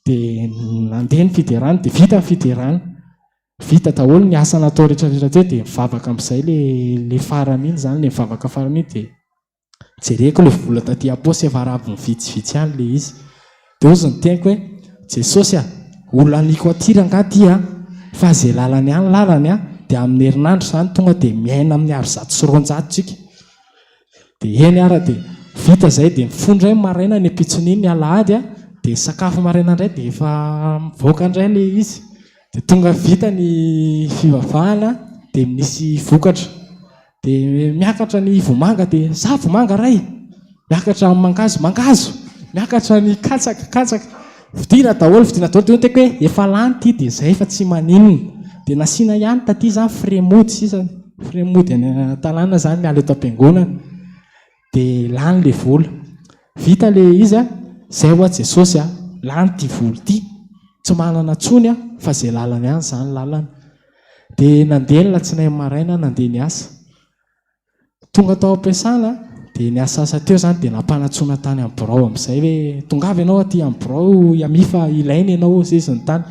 dia nandeha ny fiderana dia vita ny fiderana vita daholo ny asa natao rehetrarehetra teo dia mivavaka amin'izay le farany iny zany le mivavaka farany iny dia jereko le vola taty am-paosy efa raviny vitsivitsy any le izy dia ozy ny teniko hoe Jesosy olona aniko atiranga ty fa zay lalany any lalany dia amin'ny herinandro zany tonga dia miaina amin'ny ary 100 tsika dia eny ara dia vita zay dia mifondra maraina ny apitsoniny ny alahady dia sakafo maraina indray dia efa mivoaka indray le izy dia tonga vita ny fivavahana dia misy vokatra dia miakatra ny vomanga dia za vomanga ray miakatra ny mangazo miakatra ny katsaka vidina daholo vidina daholo dia teko hoe efa lany ty dia zay efa tsy maninona dia nasiana ihany taty zany fremody sisany fremody any talàna zany miala eto am-piangonana dia lany le vola vita le izy zay hoa Jesosy lany ty vola ty tsy manana tsony fa zay lalany ihany zany lalana dia nandeha ny latsinainy maraina nandeha ny asa tonga tao am-piasana dia ny asa teo zany dia nampanatsona tany amin'ny birao amin'izay hoe tongavy ianao aty amin'ny birao iamifa ilainy ianao sisy ny tany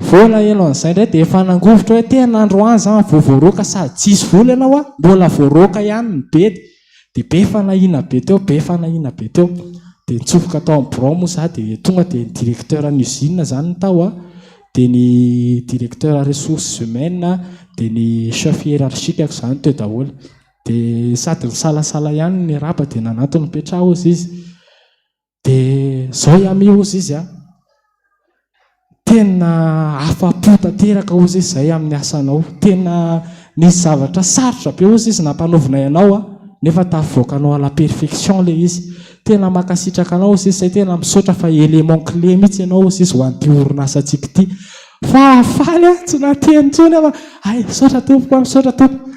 vola ianao an'izay indray dia efa nangovotra hoe tena androany zany voavoaroaka sady tsisy vola ianao mbola voaroaka ihany ny be dia be fanahina be teo dia nitsofoka tao amin'ny birao moa za dia tonga dia ny directeur ny usine zany ny tao dia ny directeur ressources humaines dia ny chef hiérarchique zany teo daholo dia sady misalasala ihany ny raba dia nanato ny petra ozy izy dia zao iami ozy izy tena afa-po tanteraka ozy izy zay amin'ny asanao tena nisy zavatra sarotra be ozy izy nampanaovina ianao nefa tavoakanao à la perfection le izy tena makasitraka anao ozy izy zay tena misaotra fa élément clé mihitsy ianao ozy izy ho an'ity orinasa tsika ty fa faly tsy nateny tsony ay misaotra tompoko misaotra tompo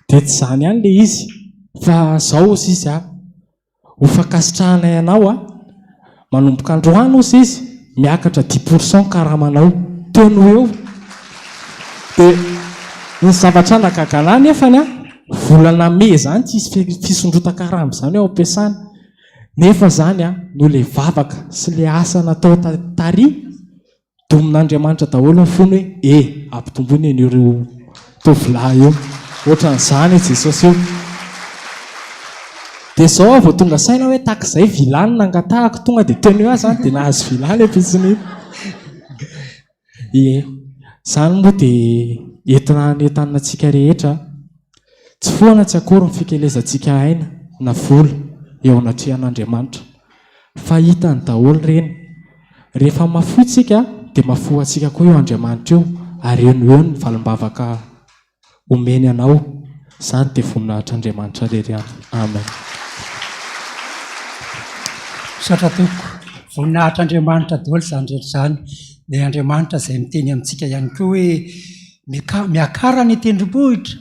dia tsy zany ihany le izy fa zao ozy izy ho fakasitrahana ianao manomboka androany ozy izy miakatra 10% karamanao teno eo dia ny zavatra nagaga nefany volana me zany tsisy fisondrota-karama zany ao am-piasana nefa zany no le vavaka sy le asa natao tary domin'Andriamanitra daholo ny fony hoe ampitombony an'ireo tovolahy eo ohatran'izany Jesosy io dia zao vao tonga saina hoe takizay vilany nangatahako tonga dia teny eo zany dia nahazo vilany apitsiny zany moa dia entina antsika rehetra tsy foana tsy akory ny fikelezantsika aina na vola eo anatrehan'Andriamanitra fa hitany daholo reny rehefa mafoy tsika dia mafoa antsika koa eo Andriamanitra eo ary eo ny valim-bavaka omeny anao zany dia voninahitr'Andriamanitra rery amen satra toko voninahitr'Andriamanitra daholo zany rehetra zany dia Andriamanitra izay miteny amintsika ihany koa hoe miakara ny tendrombohitra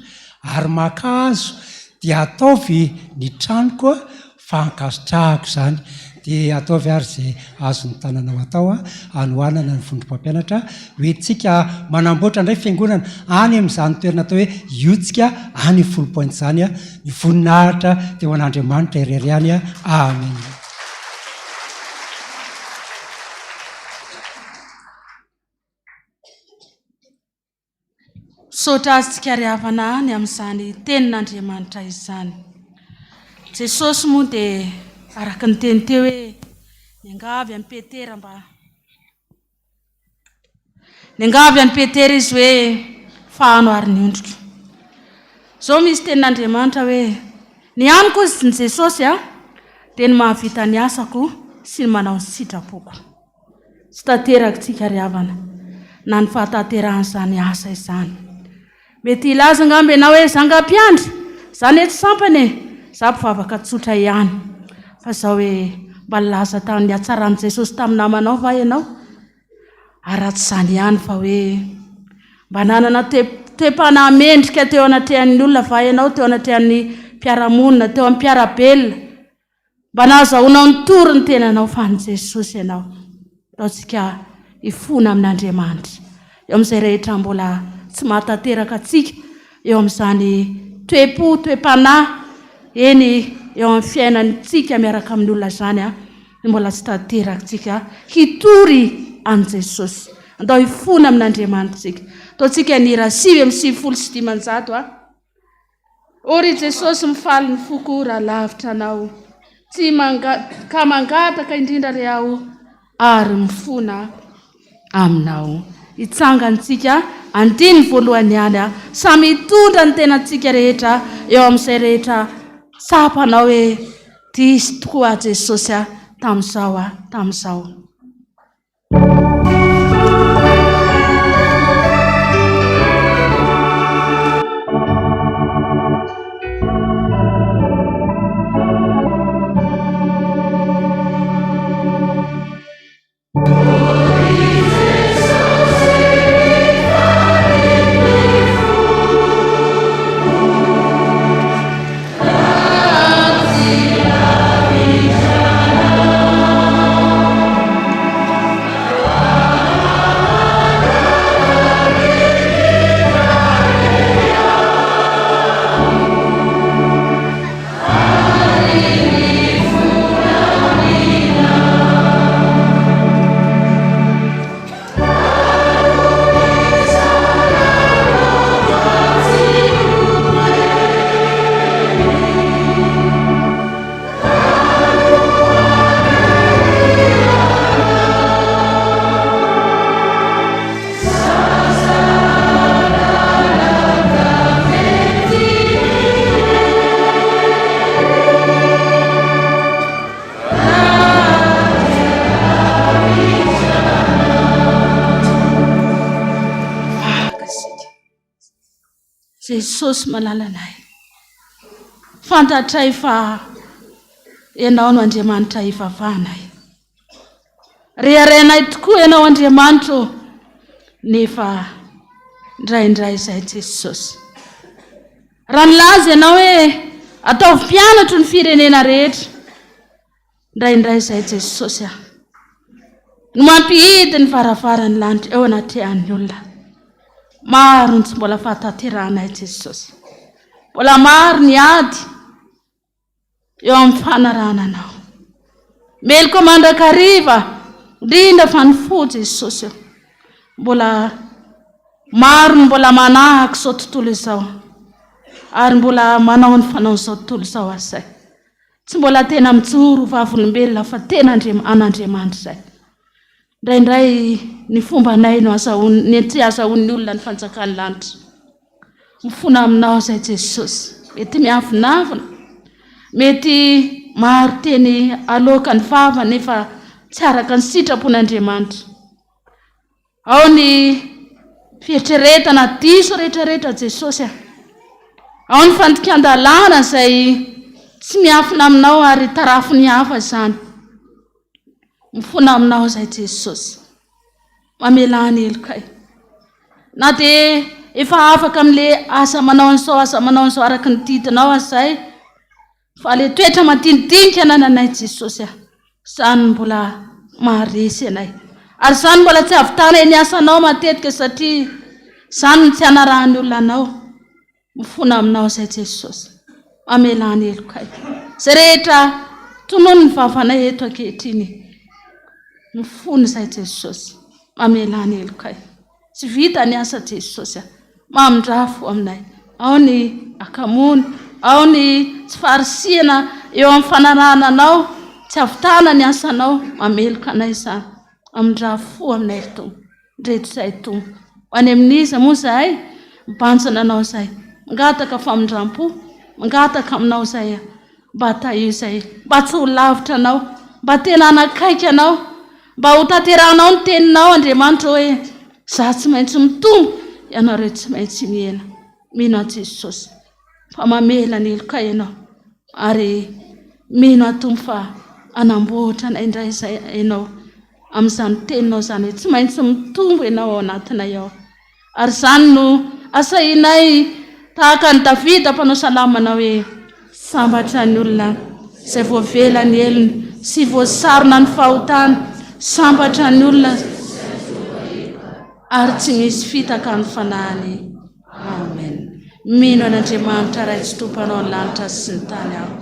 ary makazo dia ataovy ny tranoko fankasitrahako zany dia ataovy ary izay azo ny tananao atao anohanana ny fondrom-pampianatra hoe tsika manamboatra indray fiangonana any amin'izany toerana atao hoe iotsika any folo-point zany ny voninahitra teo an'Andriamanitra irery any amen. Sotra azitsika riavana any amin'izany tenin'Andriamanitra izany. Jesosy moa dia araka ny teny teo hoe niangavy an'i Petera niangavy an'i Petera izy hoe fahano ary ny ondrika. Zao misy tenin'Andriamanitra hoe ny aniko izy ny Jesosy dia ny mahavita ny asako sy ny manao ny sitrapoko. Tsy tanteraka tsika riavana na ny fahatanteran'izany asa izany. Mety ilaza ngambe na hoe zangam-piandry zany etsy sampany za mpivavaka tsotra ihany fa zao hoe mba laza tamin'ny hatsaran'i Jesosy tamin'ny namanao va ianao aratsy zany ihany fa hoe mba nanana toe-panahy mendrika teo anatrehan'ny olona va ianao teo anatrehan'ny mpiaramonina teo amin'ny mpiarabelona mba nahazahoanao ny tory ny tenanao fa ny Jesosy ianao ataontsika ifona amin'Andriamanitra eo amin'izay rehetra mbola tsy mahatateraka atsika eo amin'izany toe-panahy eny eo amin'ny fiainantsika miaraka amin'ny olona zany mbola tsy taterakatsika hitory an Jesosy andao ifona amin'Andriamanitra tsika ataontsika nira 5:7 ory Jesosy mifaly ny foko raha lavitra anao tsy ka mangataka indrindra re aho ary mifona aminao hitsangantsika andiny voalohany ihany samy hitondra ny tenantsika rehetra eo amin'izay rehetra sapanao hoe disy tokoa Jesosy tamin'izao Jesosy malalanay fantatray fa ianao no Andriamanitra ivavahanay reharenay tokoa ianao Andriamanitra nefa ndraindray izay Jesosy raha nilaza ianao hoe ataovy mpianatro ny firenena rehetra ndraindray izay Jesosy no mampihidy ny varavarany lanitra eo anatrehan'ny olona maro ny tsy mbola fahatanteranay Jesosy mbola maro ny ady eo amin'ny fanarananao meloko mandrakariva indrindra fa ny fo Jesosy mbola maro ny mbola manahaka izao tontolo izao ary mbola manao ny fanao izao tontolo izao asay tsy mbola tena mijoro vavolombelona fa tena an'Andriamanitra izay ndraindray ny fombanay no tsy azahoan'ny olona ny fanjakany lanitra mifona aminao izay Jesosy mety miavinavina mety maro teny aloka ny vava nefa tsy araka ny sitrapon'Andriamanitra ao ny fieritreretana diso rehetrarehetra Jesosy ao ny fandikan-dalàna izay tsy miafina aminao ary tarafiny hafa izany mifona aminao izay Jesosy mamelany elokay na dia efa afaka amin'le asa manao an'izao araka ny didinao azay fa le toetra madinidinika nananay Jesosy izany mbola maharesy anay ary izany mbola tsy ahavitana ny asanao matetika satria izany ny tsy hanarahan'ny olona anao mifona aminao izay Jesosy mamelany elokay izay rehetra tonono ny vavanay eto ankehitriny mifona izay Jesosy mamelany elokay tsy vita ny asa Jesosy mamindrafo aminay ao ny akamony ao ny tsy farisihana eo amin'ny fanarananao tsy ahavitana ny asanao mameloka anay izany mamindrafo aminay tompo ndreto izay tompo any amin'iza moa zahay mibanjana anao izay mangataka famindram-po mangataka aminao izay mba taio izay mba tsy ho lavitra anao mba tena anakaiky anao mba ho tanterahanao ny teninao Andriamanitra hoe za tsy maintsy mitombo ianareo tsy maintsy miena mino a Jesosy fa mamela ny eloka ianao ary mino atompo fa anamboatra na indray izay ianao amin'izany teninao zany hoe tsy maintsy mitombo ianao ao anatinay ao ary zany no asainay tahaka ny Davida mpanao salamana hoe sambatra ny olona izay voavela ny elony sy voasarona ny fahotana sambatra ny olona ary tsy misy fitaka ny fanahiny. Amen. Mino an'Andriamanitra raitsy tompanao ny lanitra sy ny tany aho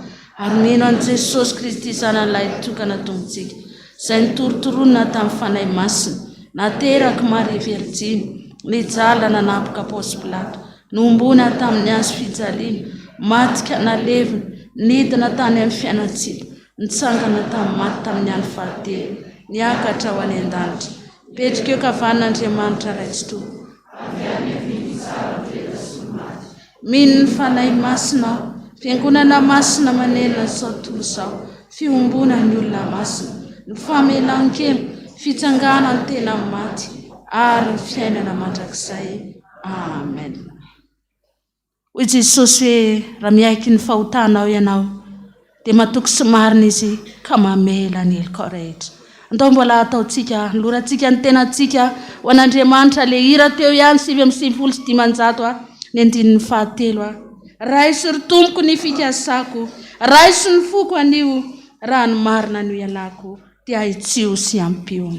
ary mino an' Jesosy Kristy zanan'ilay tokana tompontsika izay nitorotoronina tamin'ny fanahy masina nateraka Maria Verjiny nijala nanapoka Pôsy Pilato nombona tamin'ny hazo fijaliana matika nalevina nidina tany amin'ny fiainatsika nitsangana tamin'ny maty tamin'ny andro fahatelo niakatra ho any an-danitra petrika eo kavan'Andriamanitra raitsy tompo mino ny fanahy masina fiangonana masina manelina izao tontolo izao fiombona ny olona masina ny famelan-kemo fitsangana ny tena maty ary ny fiainana mandrakizay. Amen. Hoy Jesosy hoe raha miaiky ny fahotanao ianao dia matoky sy marina izy ka mamela ny eloka rehetra. Andao mbola ataontsika lorantsika ny tenantsika ho an'Andriamanitra le hira teo ihany 7:5 ny andinin'ny fahatelo raisy ry tompoko ny fikasako raisy ny foko anio raha ny marina no ialako dia haitsio sy ampio.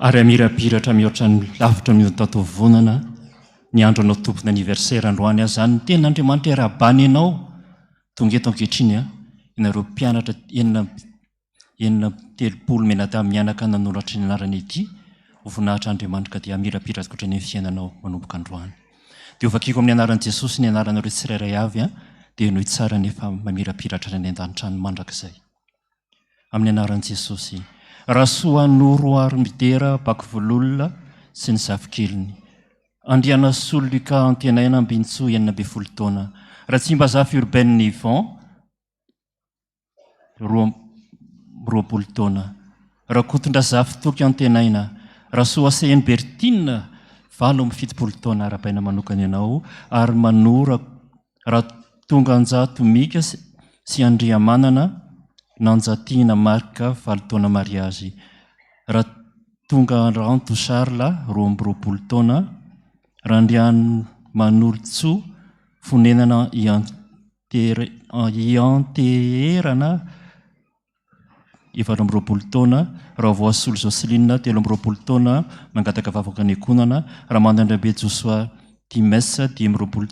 Ary amirapiratra mihoatra ny lavitra mitatovonana ny andro anao tompony anniversaire androany azy zany ny tenin'Andriamanitra rabany ianao tonga eto ankehitriny inareo mpianatra enina telopolo menata mianaka nanoratra ny anarany ity ho voninahitra Andriamanitra ka dia amirapiratra koatra ny fiainanao manomboka androany. Dia ovakiko amin'ny anaran'i Jesosy ny anaranareo tsirairay avy dia noho tsara nefa mamirapiratra ny an-danitra ny mandrakizay. Amin'ny anaran'i Jesosy. Rasoa noro ary midera bakovololona sy ny zafikeliny. Andriana Solika antenaina ambintso 12 taona. Ratsimba zafy urbaine Nivon 20 taona. Rakotondra zafy toky antenaina. Rasoa CN Bertine 7 taona arabaina manokana ianao ary manora raha tonga anjato mika sy andriamanana nanjatiana marika 7 taona mariazy. Raha tonga ranto Charles 20 taona. Raha andrian manolotso fonenana ianteerana 20 taona. Raha voasolo Joseline 13 taona mangataka vavaka ny ekonana. Raha mandandrabe Joshua Times 10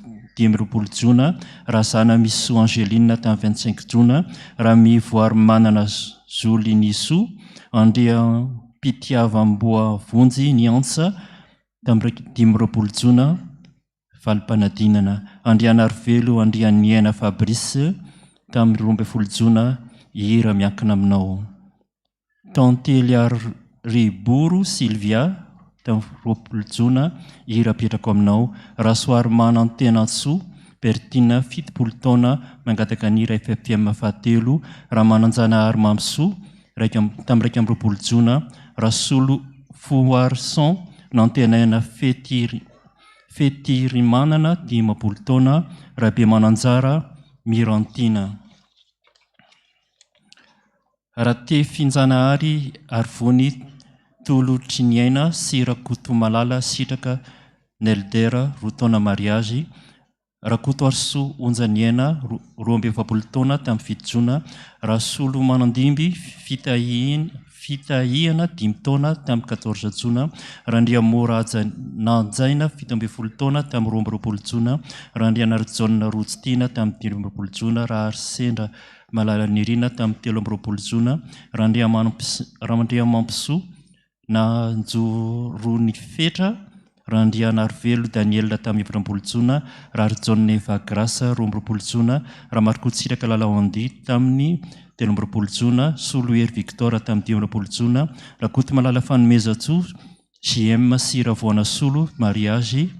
jona. Raha zana miso Angeline tamin'ny 25 jona. Raha mivoary manana Zoliniso andeha mpitiavam-boa vonjy ny antsa tamin'ny 5 jona valim-panadinana. Andriana Arivelo andrian'ny Aina Fabrice tamin'ny 12 jona hira miankina aminao. Tantely Riboro Sylvia tamin'ny 20 jona hira apetrako aminao. Rasoary Manantenatsoa Bertina 70 taona mangataka ny hira FFM 7. Ramananjanahary Mamsoa tamin'ny 20 jona. Rasolo Foarson nantenaina Fetirimanana 10 taona. Rabe Mananjara Mirantina. Rate Finjanahary Arvony Tolotriniaina Sirakoto Malala Sitraka Neldera Rotona mariage. Rakoto Arso Onjaniaina 20 taona tamin'ny 7 jona. Rasolo Manandimby Fitahihana 10 taona tamin'ny 14 jona. Randriamora Nanjaina 17 taona tamin'ny 20 jona. Randrianarjona Rotstina tamin'ny 20 jona. Raharsendra Malala Nirina tamin'ny 13 jona. Randriamampisoa Nanjorony Fetra. Randriana Arivelo Daniel tamin'ny 20 jona. Raharjona Eva Grasa 20 jona. Ramarikotsiraka Lalaondi tamin'ny 13 jona. Solohery Victor tamin'ny 12 jona. Rakoto Malala Fanomezatsoa JM Siravoana Solo mariage.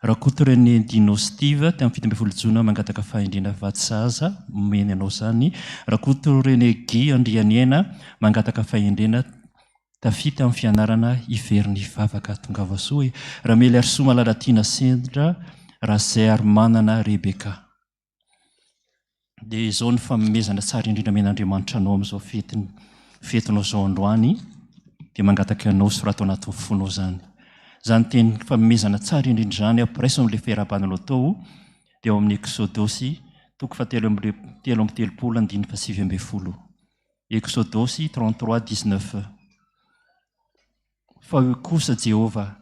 Rakoto René Dinostive tamin'ny 17 jona mangataka fahendrena Vatsaza meny anao zany. Rakoto René Guy Andrianiana mangataka fahendrena tafita amin'ny fianarana Iverny Vavaka Tongavasoa. Ramely Arsoa Malalatina Sendra Razer Manana Rebeka. Dia izao ny famemezana tsara indrindra men'Andriamanitra anao amin'izao fetinao izao androany dia mangataka anao sorato anatin'ny fonao zany. Zany teny famemezana tsara indrindra zany apraiso amin'ilay firabananao tao dia ao amin'ny Exodosy 3:30. Exodosy 33:19. Fa eo kosa Jehova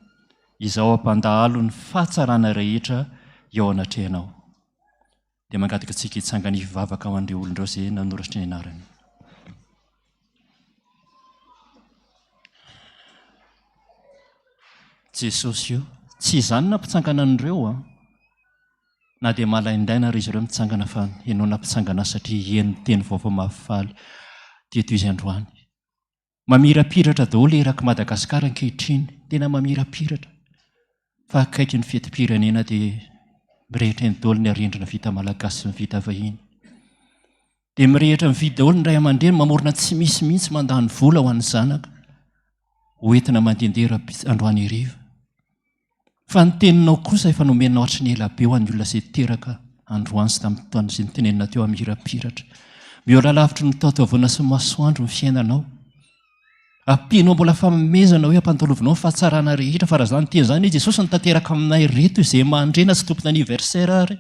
izao ampandahalo ny fahatsarana rehetra eo anatrehanao. Dia mangataka antsika hitsangana hivavaka ho an'ireo olondireo izay nanoratra ny anarany. Jesosy io tsy izany nampitsangana an'ireo na dia malaindaina ary izy ireo mitsangana fa ianao nampitsangana satria hieny teny vaovao mahafaly teto izy androany. Mamirapiratra daholo eraky Madagasikara ankehitriny, tena mamirapiratra. Fa akaiky ny fetim-pirenena dia mirehitra ny daholo ny arendrina vita malagasy sy ny vita vahiny. Dia mirehitra ny vita daholo ny ray aman-dreny mamorona tsy misy mihitsy mandany vola ho an'ny zanaka hoentina mandehandeha androany hariva. Fa ny teninao kosa efa nomenao hatry ny elabe ho an'ny olona izay teraka androany sy tamin'ny taona izay nitenenina teo amirapiratra. Mihola lavitry ny taotavona sy ny masoandro ny fiainanao. Ampianao mbola famemezana hoe ampandalovinao ny fahatsarana rehetra fa raha zany teny zany Jesosy nitateraka aminay reto izay mandrena sy tompona aniversaire ary.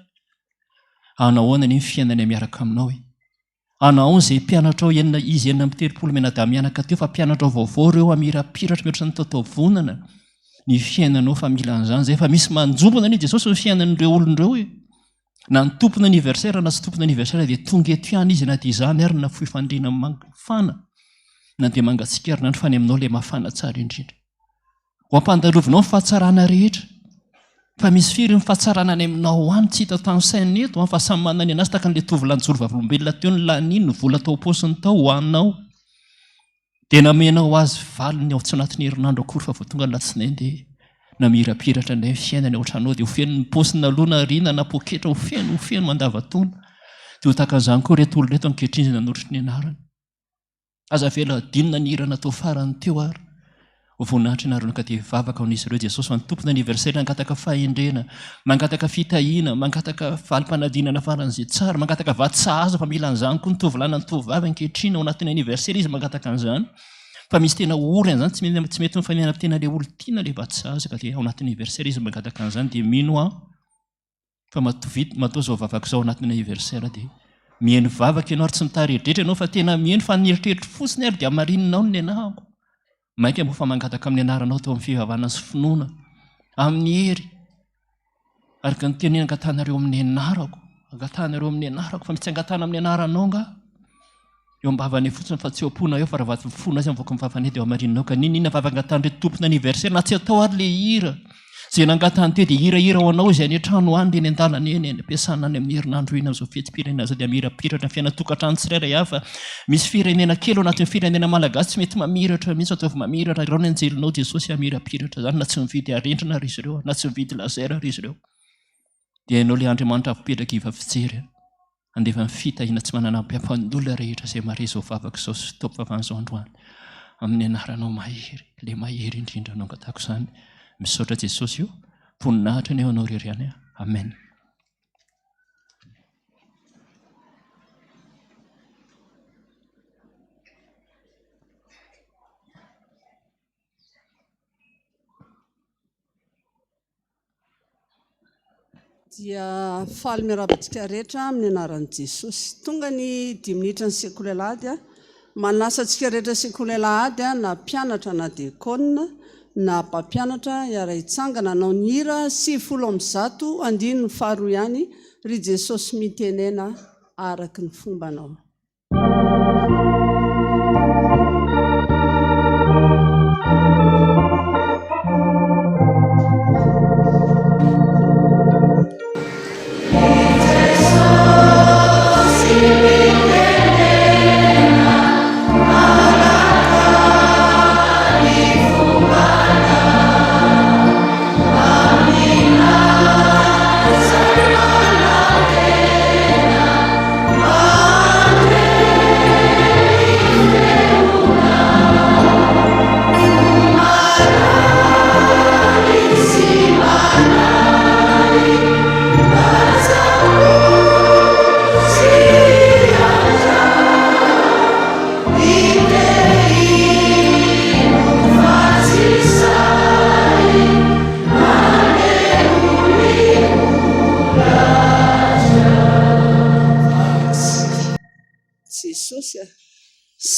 Anahoana ny fiainana miaraka aminao e? Anahoana izay mpianatra izy 9:30 menada mianaka teo fa mpianatra vaovao reo amirapiratra mihoatra ny taotavonana. Ny fiainanao fa mila an'izany zay fa misy manjombona ny Jesosy ny fiainan'ireo olondireo e. Na ny tompona aniversaire na sy tompona aniversaire dia tonga eto ihany izy na dia izany ary na fohy fandriana mafana. Na dia mangatsikarina ny fany aminao ilay mafana tsara indrindra. Ho ampandalovinao ny fahatsarana rehetra. Fa misy firy ny fahatsarana any aminao any tsy hita tany saina eto fa samy manana anazy taka an'ilay tovolahy nijoro vavolombelona teo ny laniny ny vola tao paosiny tao ho anao. Dia namenao azy valiny ao tsy anatin'ny herinandro akory fa vao tonga ny latsinainy dia namirapiratra indray ny fiainany ao antranao dia ho feno ny paosina aloha riana na poketra ho feno mandavan-taona. Dia ho takan'izany koa reto olona reto ankehitriny nanotry ny anarany. Aza vela adinona ny hirana tao farany teo ary. Ho voninahitra ianareo ka dia vavaka amin'izy ireo Jesosy fa ny tompona aniversaire mangataka fahendrena, mangataka fitahiana, mangataka valim-panadinana faran'izay tsara, mangataka vatsaza fa mila an'izany koa ny tovolahy na ny tovovavy ankehitriny ao anatin'ny aniversaire izy mangataka an'izany. Fa misy tena ory an'izany tsy mety mifamiana amin'ny tena ilay olon-tiana ilay vatsaza ka dia ao anatin'ny aniversaire izy mangataka an'izany dia mino fa matao izao vavaka izao ao anatin'ny aniversaire dia mihaino vavaka ianao ary tsy mitareridretra ianao fa tena mihaino fa nieritreritry fotsiny ary dia amarinanao ny anahako. Mainka mbo fa mangataka amin'ny anaranao teo amin'ny fivavahana sy finoana amin'ny hery. Araka ny teneny angatanareo amin'ny anarako fa misy angatana amin'ny anaranao nga. eo ambavany fotsiny fa tsy ompona eo fa raha vaty fona azy mivoaka mifafanay dia amarinanao ka ninina vavangatany re tompona anniversaire na tsy atao ary le hira zay nangatany teo dia hirahira ho anao izay any an-trano any dia ny an-dalana eny any ampiasana any amin'ny herinandro iny amin'izao fihetsipirena azy dia mirapiratra ny fiainatokantrano tsirairay hafa misy firenena kely ao anatin'ny firenena malagasy tsy mety mamiratra mihitsy ataovy mamiratra irao ny anjelinao jesosy hamirapiratra zany na tsy mividy arendrina ry izy ireo na tsy mividy lazera ry izy ireo dia ianao ilay Andriamanitra avipetraka iva fijery andefa mifitahina tsy manana mpiampan'olona rehetra izay mare izao vavaka izao sy topo vavan'izao androany amin'ny anaranao mahery le mahery indrindra anao angatahako izany misaotra Jesosy io voninahitra ny eo anao rery ihany amen. dia faly miarabantsika rehetra amin'ny anaran'i Jesosy. Tonga ny 10 minitra ny sekoly alahady manasa antsika rehetra sekoly alahady na mpianatra na diakona na mpampianatra iara hitsangana nanao ny hira 900 andiny ny faharoa ihany ry Jesosy mitenena araky ny fombanao.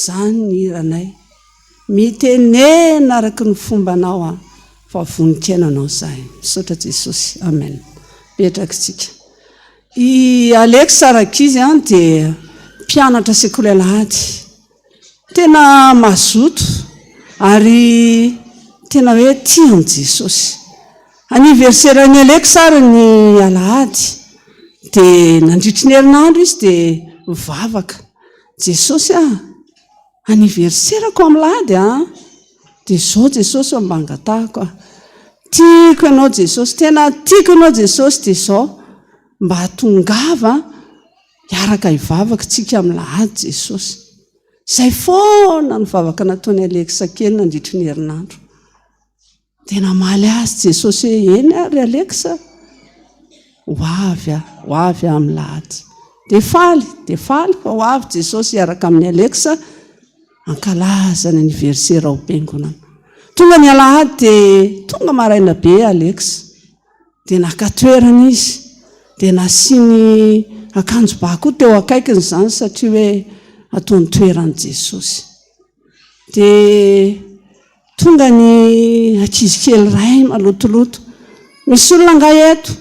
Zany ny hiranay mitenena araky ny fombanao fa voninkainanao zahay. Misaotra Jesosy amen. Petraka tsika i Alex Arakizy dia mpianatra sekoly alahady tena mazoto ary tena hoe tiany Jesosy. Anniversaire ny Alex ary ny alahady dia nandritry ny herinandro izy dia mivavaka. Jesosy anniversaire ko amilahady dia zao Jesosy mba angatahako tiako ianao Jesosy, tena tiako ianao Jesosy dia zao mba hatongava hiaraka hivavaka tsika amilahady Jesosy. Zay foana ny vavaka nataony Alexa kely nandritry ny herinandro. Tena maly azy Jesosy hoe eny ary Alexa ho avy amilahady. Dia faly fa ho avy Jesosy hiaraka amin'ny Alexa ankalaza ny anniversaire ao am-piangonana. Tonga ny alahady dia tonga maraina be Alexa dia nakatoerana izy dia nasiany akanjo ba koa teo akaikiny izany satria hoe ataony toerany Jesosy. Dia tonga ny ankizy kely ray malotoloto, misy olona nga eto?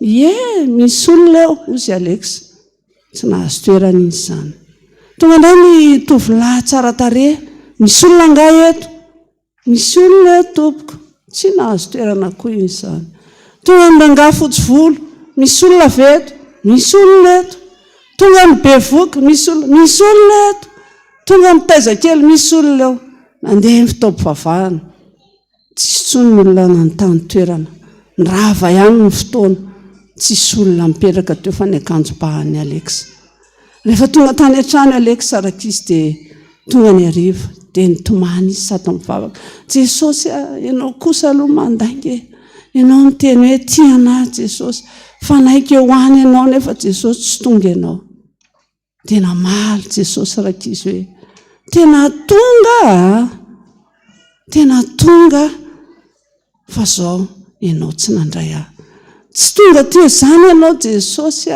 Misy olona eo ozy Alexa. Tsy nahazo toerana izy izany. Tonga indray ny tovolahy tsara tarehy, misy olona nga eto? Misy olona eto tompoko. Tsy nahazo toerana koa izy izany. Tonga ny rangahy fotsy volo, misy olona veto? Misy olona eto. Tonga ny be voky, misy olona eto. Tonga ny taiza kely, misy olona eo. Nandeha ny fitaovam-pivavahana. Tsisy intsony ny olona nanontany toerana. Ny rava ihany ny fotoana. Tsisy olona mipetraka teo fa ny akanjo-bahany Alexa. Rehefa tonga tany an-trano Alexa Arakizy dia tonga ny hariva dia nitomany izy sady mivavaka. Jesosy ianao kosa aloha mandainga, ianao miteny hoe tia anahy Jesosy, fanaiky eo any ianao nefa Jesosy tsy tonga ianao. Tena maly Jesosy Arakizy hoe tena tonga fa zao ianao tsy nandray ahy. Tsy tonga teo izany ianao Jesosy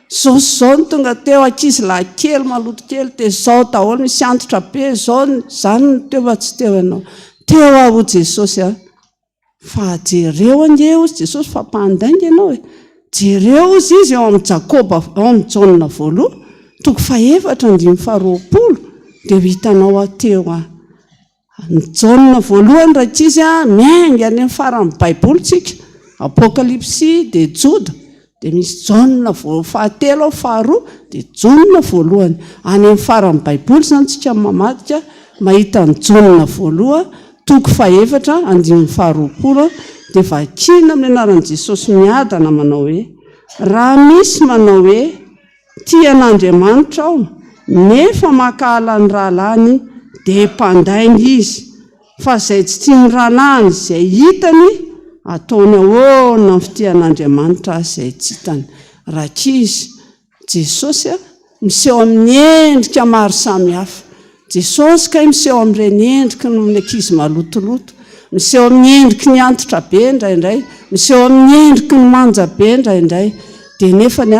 zao ny tonga teo ankizy lahy kely maloto kely dia zao daholo misy antitra be zao zany ny teo fa tsy teo ianao. Teo aho Jesosy fa jereo ange ozy Jesosy fa mpandainga ianao jereo ozy izy eo amin'ny Jakoba ao amin'ny Jaona voaloha toko faefatra andimy faharoapolo dia hitanao ateo ny jaona voalohany raha izy miainga any amin'ny faran'ny baiboly tsika apokalipsy dia joda dia misy jaona fahatelo faharoa dia jaona voalohany any amin'ny faran'ny baiboly zany tsika mamadika mahita ny jaona voaloha toko faefatra andimy faharoapolo dia vakina amin'ny anaran'i Jesosy miadana manao hoe raha misy manao hoe tian'Andriamanitra aho nefa makahala ny rahalany dia mpandainy izy fa izay tsy tia ny rahalany izay hitany ataony ahoana ny fitian'Andriamanitra izay tsy hitany. Rakizy Jesosy miseho amin'ny endrika maro samihafa. Jesosy kay miseho amin'ireny endriky ny ankizy malotoloto, miseho amin'ny endriky ny antitra be indraindray, miseho amin'ny endriky ny manja be indraindray, dia nefany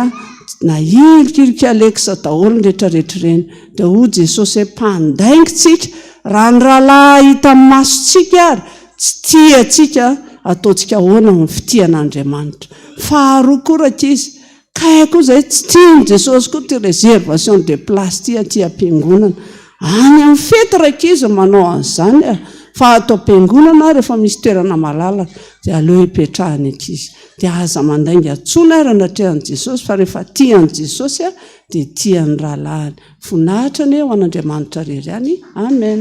na ilikilika Alexa daholo ny rehetrarehetra ireny dia hoy Jesosy hoe mpandaingitsika raha ny rahalahy hita amin'ny masontsika ary tsy tiantsika ataontsika ahoana ny fitian'Andriamanitra. Faharoa koa rakizy kay koa izay tsy tiany Jesosy koa ty réservation de place ty aty am-piangonana any amin'ny fety rakizy manao an'izany fa atao am-piangonana rehefa misy toerana malalaka dia aleo hipetrahany ankizy dia aza mandainga antsona ary anatrehan'i Jesosy fa rehefa tian'i Jesosy dia tian'ny rahalahiny. Voninahitra ny ho an'Andriamanitra rery any. Amen.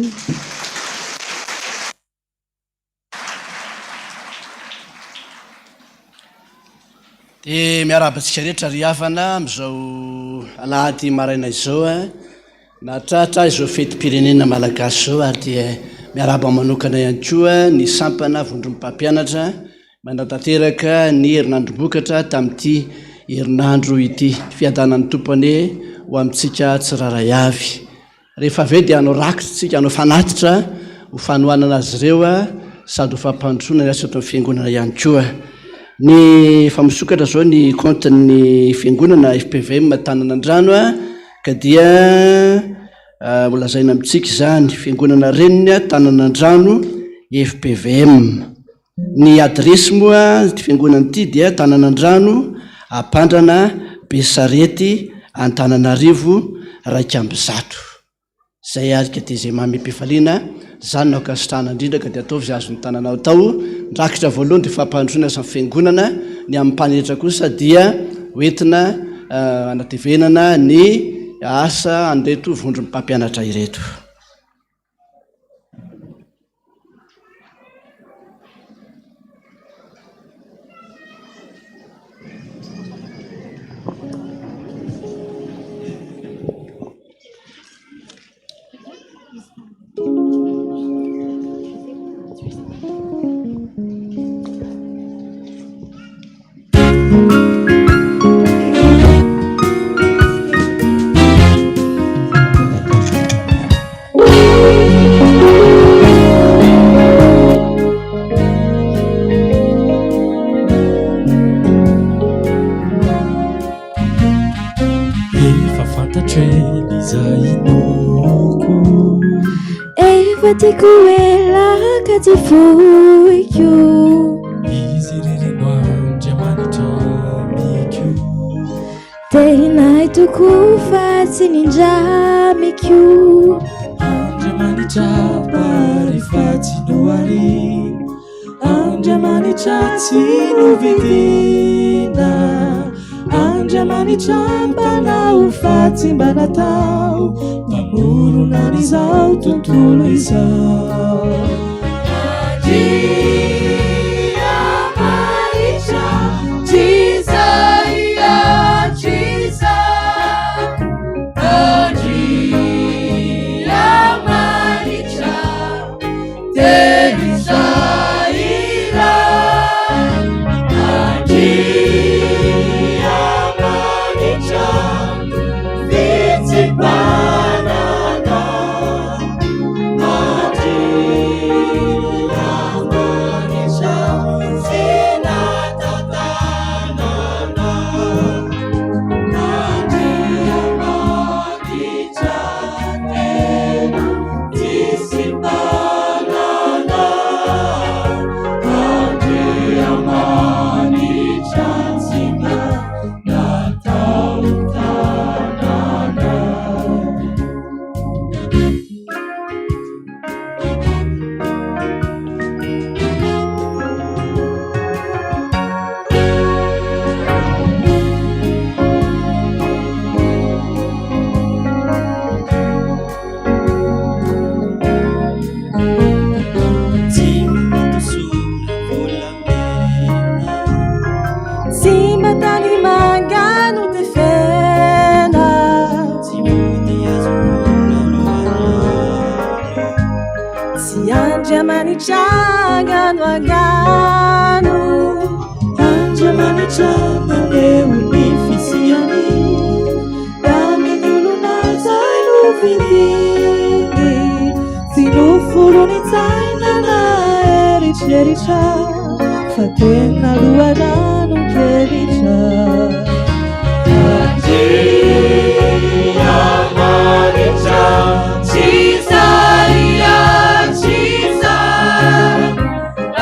Dia miarabantsika rehetra ry havana amin'izao alahady maraina izao nahatratra izao fetim-pirenena malagasy izao ary dia miaraba manokana ihany koa ny sampana vondrom-pampianatra manatanteraka ny herinandrom-bokatra tamin'ity herinandro ity fiadanan'ny tompony ho amintsika tsiraray avy. Rehefa avy dia hanao rakitra tsika, hanao fanatitra ho fanohanana azy ireo sady ho fampandrosoana ny asa eto amin'ny fiangonana ihany koa. Ny famisokatra zao ny compte-ny fiangonana FPVM Tananandrano ka dia molazaina amintsika izany fiangonana reniny Tananandrano FPVM. Ny adresy moa fiangonana ity dia Tananandrano Ampandrana Besarety Antananarivo Raikambizato. Zay ary ka dia izay mamy-pifaliana zany no akasitrahana indrindra ka dia ataovy izay azon'ny tananao tao. Ndrakitra voalohany dia fampandrosoana asa fiangonana, ny amin'ny mpanetra kosa dia hoentina anatevenana ny asa an'ireto vondrom-pampianatra ireto. Tiku ela kati fuikyu izy ririno Andriamanitra mikyu tehinay toko fa tsy nindramikyu Andriamanitra parifatsinoary Andriamanitra tsy novidina Andriamanitra mbanao fa tsy mba natao mpamorona n'izao tontolo izao. Andriamanitra Jizaia Jiza Andriamanitra Terizaira Andriamanitra Vitsibanana Andriamanitra Andriamanitranano agano Andriamanitranano ny fisiany amin'ny olonazay no vidiny tsy noforony tsainana eritreritra fa tena loharano keritra Andriamanitra Cisaia Cisa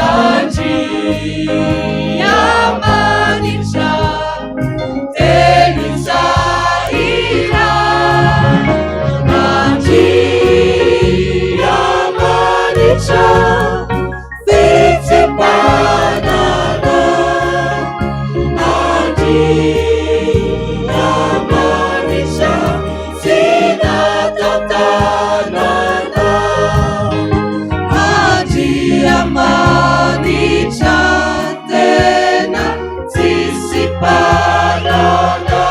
Andriamanitra teny Zaira Andriamanitra fitsimbanana Andriamanitra sinatatanana Andriamanitra tena tsisipanana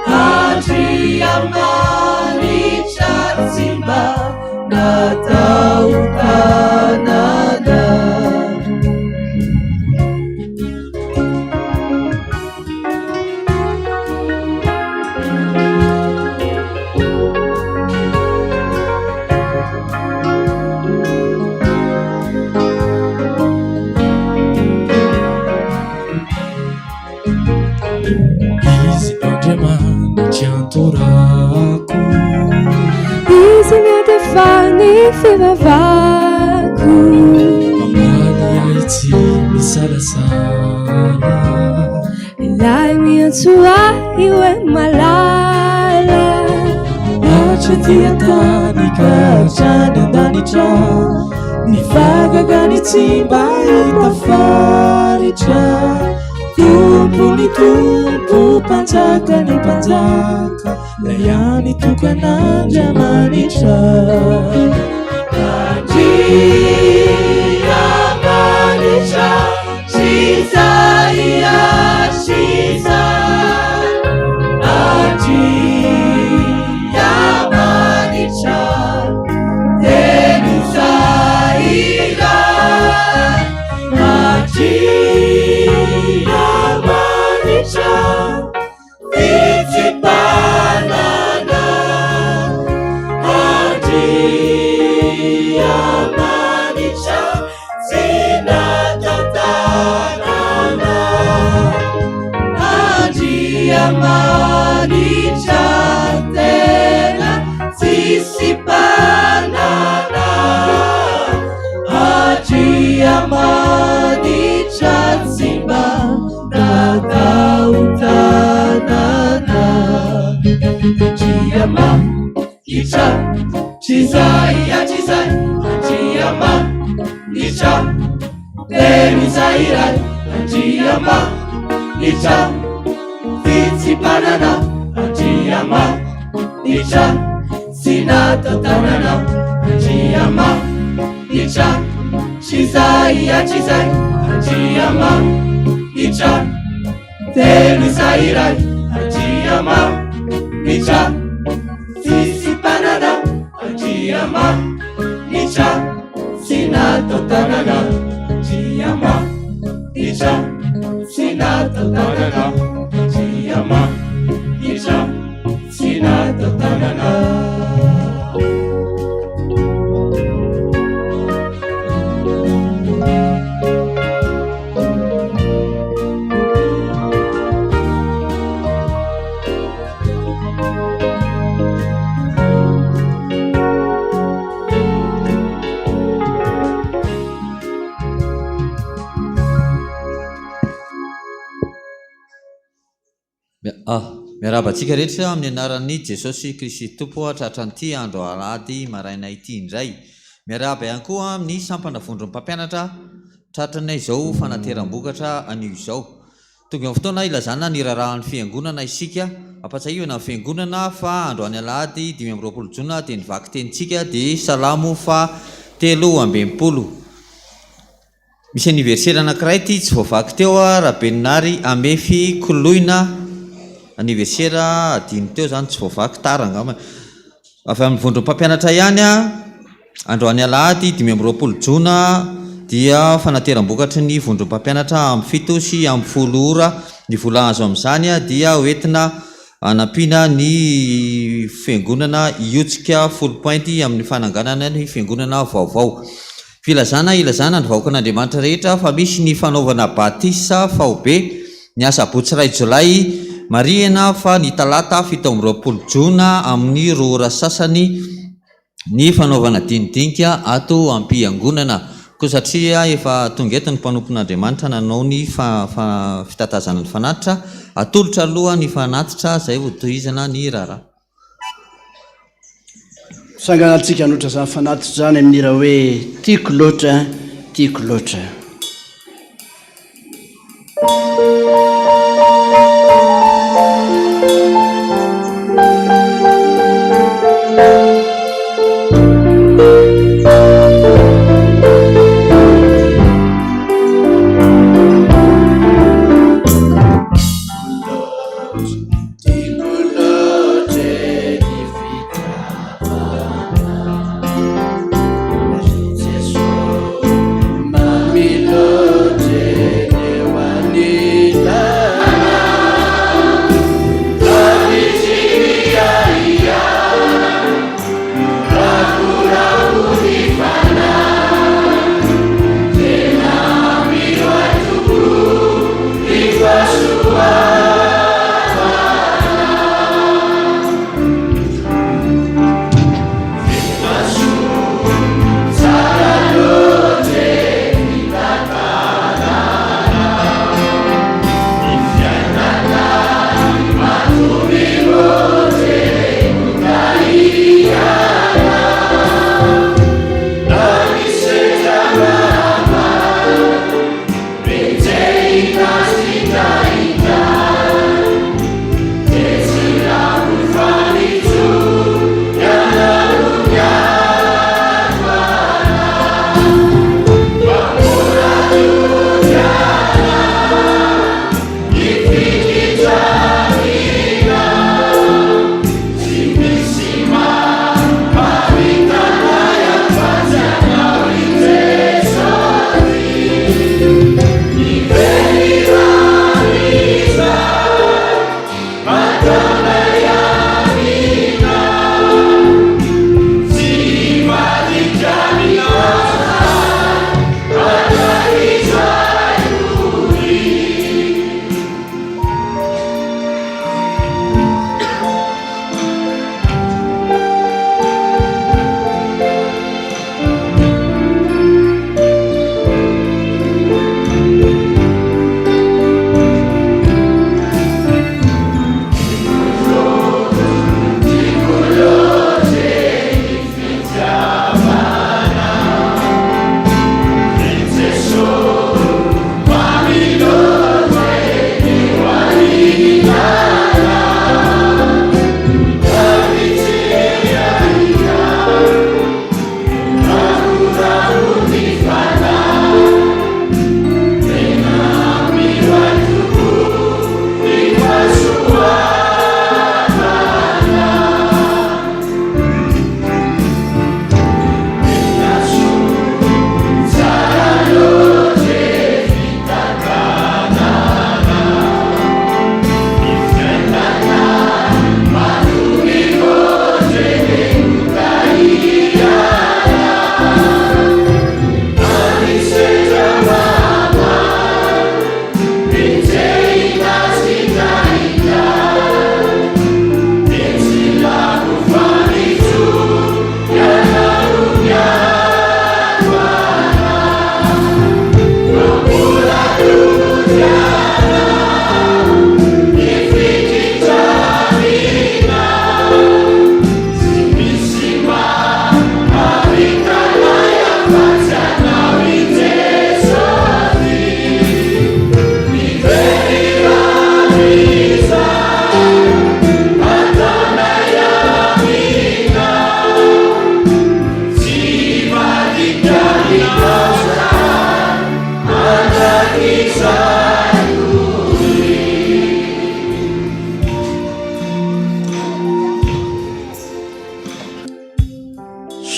Andriamanitra tsimba natao tanana Izy Andriamanitra antorako Izy nadefany fivavako Mamaly ahy tsy misalasala Ilay miantso ahy hoe malala Lahatra dia tany ka hatrany andanitra Ny vagaga ny tsy mba hita faritra Tompo ny tompo mpanjaka ny mpanjaka Lay any tokan'Andriamanitra Andriamanitra Cisaia Cisa Andriamanitra teny Zaira Andriamanitra fitsimbanana Andriamanitra sinatatanana Andriamanitra tena tsisipanana Andriamanitra tsimba natao tanana Andriamanitra Cisaia Cisai Andriamanitra teny Zaira Andriamanitra fitsimbanana Andriamanitra sinatao tanana Andriamanitra Cisaia Cisai Andriamanitra teny Zaira Andriamanitra fitsimbanana Andriamanitra sinatao tanana Andriamanitra sinatao tanana Andriamanitra sinatao tanana Miarabantsika rehetra amin'ny anaran'ny Jesosy Kristy Tompo tratran'ity andro alahady maraina ity indray. Miaraba ihany koa amin'ny sampana vondron'ny mpampianatra tratranay izao fanateram-bokatra anio izao. Tonga amin'ny fotoana ilazana ny rarahan'ny fiangonana isika, ampatsahivana amin'ny fiangonana fa andro any alahady 5 Jona dia nivaky tenintsika dia salamo fa 3:20. Misy aniversera anankiray ity tsy voavaky teo Rabenary Amefy Koloina aniversera adiny teo zany tsy voavaky tara angamba avy amin'ny vondron'ny mpampianatra ihany androany alahady 5 jona dia fanateram-bokatry ny vondrom-pampianatra amin'ny 7 sy amin'ny 10 ora ny vola azo amin'izany dia hoentina anampiana ny fiangonana iotsika 10 pointy amin'ny fananganana ny fiangonana vaovao. Filazana ilazana ny vahoakan'Andriamanitra rehetra fa misy ny fanaovana batisa faobe ny asabotsy 2 jolay marihana fa ny talata 17 jona amin'ny 2 ora sasany ny fanaovana dinidinika ato ampiangonana ko satria efa tonga eto ny mpanompon'Andriamanitra nanao ny fitatazana ny fanatitra atolotra aloha ny fanatitra zay ho tohizana ny rara. Sanganantsika anotra zany fanatitra zany amin'ny raha hoe tiako loatra. Mami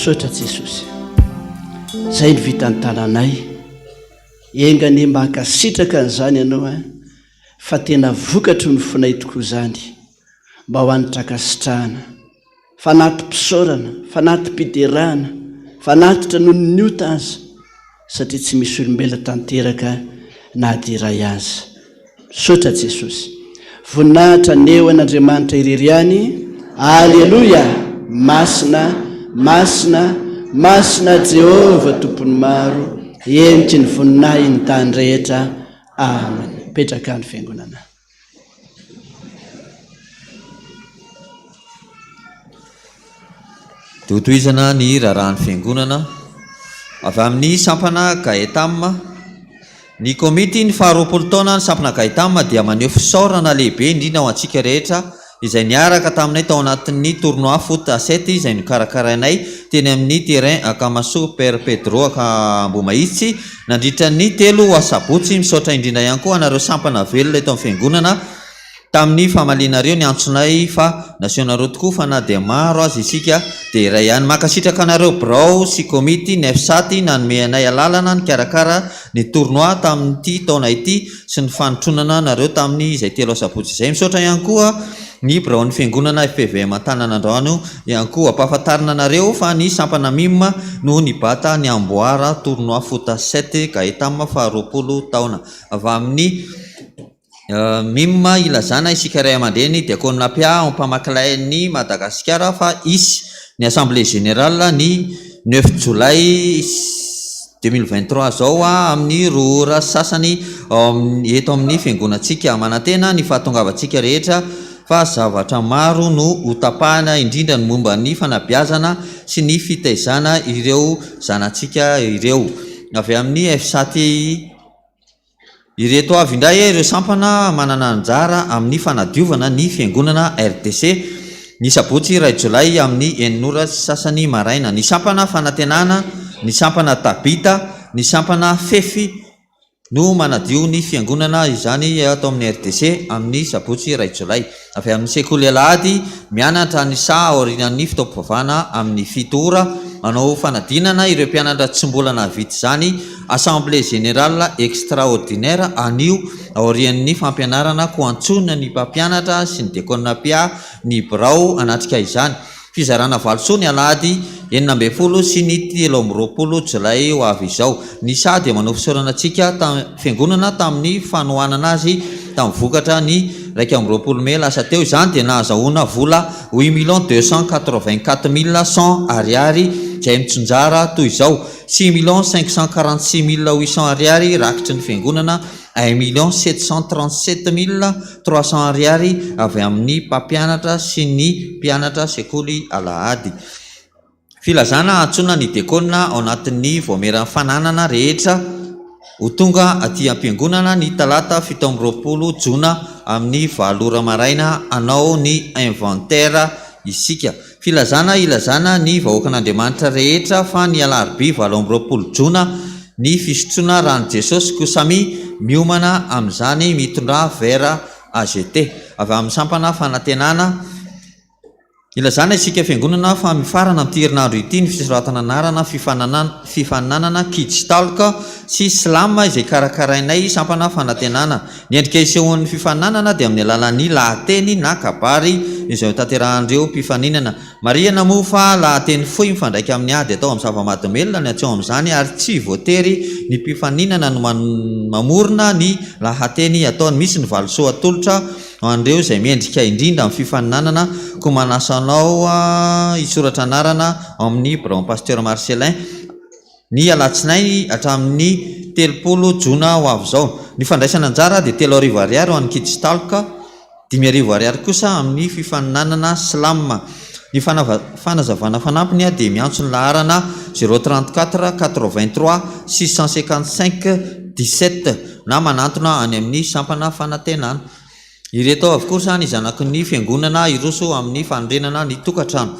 misaotra jesosy zay ny vitany tananay engany mba hakasitraka an'izany ianao a fa tena vokatry ny fonay tokoa zany mba ho anitrakasitrahana fanaty mpisaorana fanaty mpiterahana fanatitra noho ny ota azy satria tsy misy olombela tanteraka na adiray azy misaotra jesosy voninahitra neo an'Andriamanitra irery aleloia masina masina masina Jehova tompony maro eniky ny voninahy ny tany rehetra amen petraka ny fiangonana totoizana ny raharahan'ny fiangonana avy amin'ny sampana gaetama ny komity ny faharoapolo taona ny sampana gaetama dia maneho fisaorana lehibe indrindra ho antsika rehetra izay niaraka taminay tao anatin'ny tournoi foot à 7 izay nokarakarainay teny amin'ny terrain Akamaso Père Pedro Akambomahitsy nandritra ny 3 asabotsy misaotra indrindra ihany koa anareo sampana velona eto amin'ny fiangonana tamin'ny famalianareo ny antsonay fa nasionareo tokoa fa na dia maro azy isika dia iray ihany makasitraka anareo brao sy komity ny F7 nanome anay alalana ny karakara ny tournoi tamin'ity taona ity sy ny fanotronana nareo tamin'ny izay 3 asabotsy izay misaotra ihany koa ny brao ny fiangonana FPVM Antananandrano ihany koa ampahafantarina nareo fa ny sampana mima no ny bata ny amboara tournoi foot à 7 gaetama faharoapolo taona avy amin'ny mima ilazana isika ray aman-dreny diakonina pia ampamakilahy ny Madagasikara fa isy ny assemblée générale ny 9 jolay 2023 zao amin'ny roa sasany eto amin'ny fiangonantsika manantena ny fahatongavantsika rehetra fa zavatra maro no hotapahana indrindra ny momba ny fanabeazana sy ny fitaizana ireo zanantsika ireo avy amin'ny F7 ireto avy indray ireo sampana manana anjara amin'ny fanadiovana ny fiangonana RDC ny sabotsy 2 jolay amin'ny 9 sasany maraina ny sampana fanantenana ny sampana tabita ny sampana fefy no manadio ny fiangonana izany atao amin'ny RDC amin'ny sabotsy 2 jolay avy amin'ny sekoly alahady mianatra ny sa aorinan'ny fitaovam-pivavahana amin'ny 7 ora manao fanadinana ireo mpianatra tsy mbola nahavita zany assemblée générale extraordinaire anio aorian'ny fampianarana ko antsona ny mpampianatra sy ny diakonina pia ny brao anatrika izany fizarana valosoa ny alahady 19 sy ny 13 jolay ho avy izao ny sa dia manao fisaorana antsika fiangonana tamin'ny fanohanana azy tamin'ny vokatra ny 12 May lasa teo izany dia nahazahoana vola 8,284,100 ariary izay mitsinjara toy izao 6,546,800 ariary rakitry ny fiangonana 1,737,300 ariary avy amin'ny mpampianatra sy ny mpianatra sekoly alahady filazana antsona ny diakonina ao anatin'ny voameran'ny fananana rehetra ho tonga aty am-piangonana ny talata 17 jona amin'ny 9 ora maraina anao ny inventaire isika filazana ilazana ny vahoakan'Andriamanitra rehetra fa ny alarobia 17 jona ny fisotroana rano Jesosy kosami miomana amin'izany mitondra vera AGT avy amin'ny sampana fanantenana ilazana isika fiangonana fa mifarana amin'ny herinandro ity ny fisoratana anarana fifananana kidstalka sy slama izay karakarainay sampana fanantenana ny endrika isehon'ny fifananana dia amin'ny alalan'ny lahateny na kabary izay tanterahandreo mpifaninana mariana moa fa lahateny fohy mifandraika amin'ny ady atao amin'ny zava-mahadomelona ny atseo amin'izany ary tsy voatery ny mpifaninana no mamorona ny lahateny ataony misy ny valosoa atolotra andreo izay miendrika indrindra amin'ny fifaninanana ko manasanao isoratra anarana amin'ny Braon Pasteur Marcelin ny alatsinainy hatramin'ny 30 jona ho avy izao ny fandraisana anjara dia 3,000 ariary ho an'ny kidstalka 5,000 ariary kosa amin'ny fifaninanana slamma ny fanazavana fanampiny dia miantso ny laharana 034 83 655 17 na manantona any amin'ny sampana fanantenana ireto avokosa ny zanaky ny fiangonana iroso amin'ny fanondrenana ny tokantrano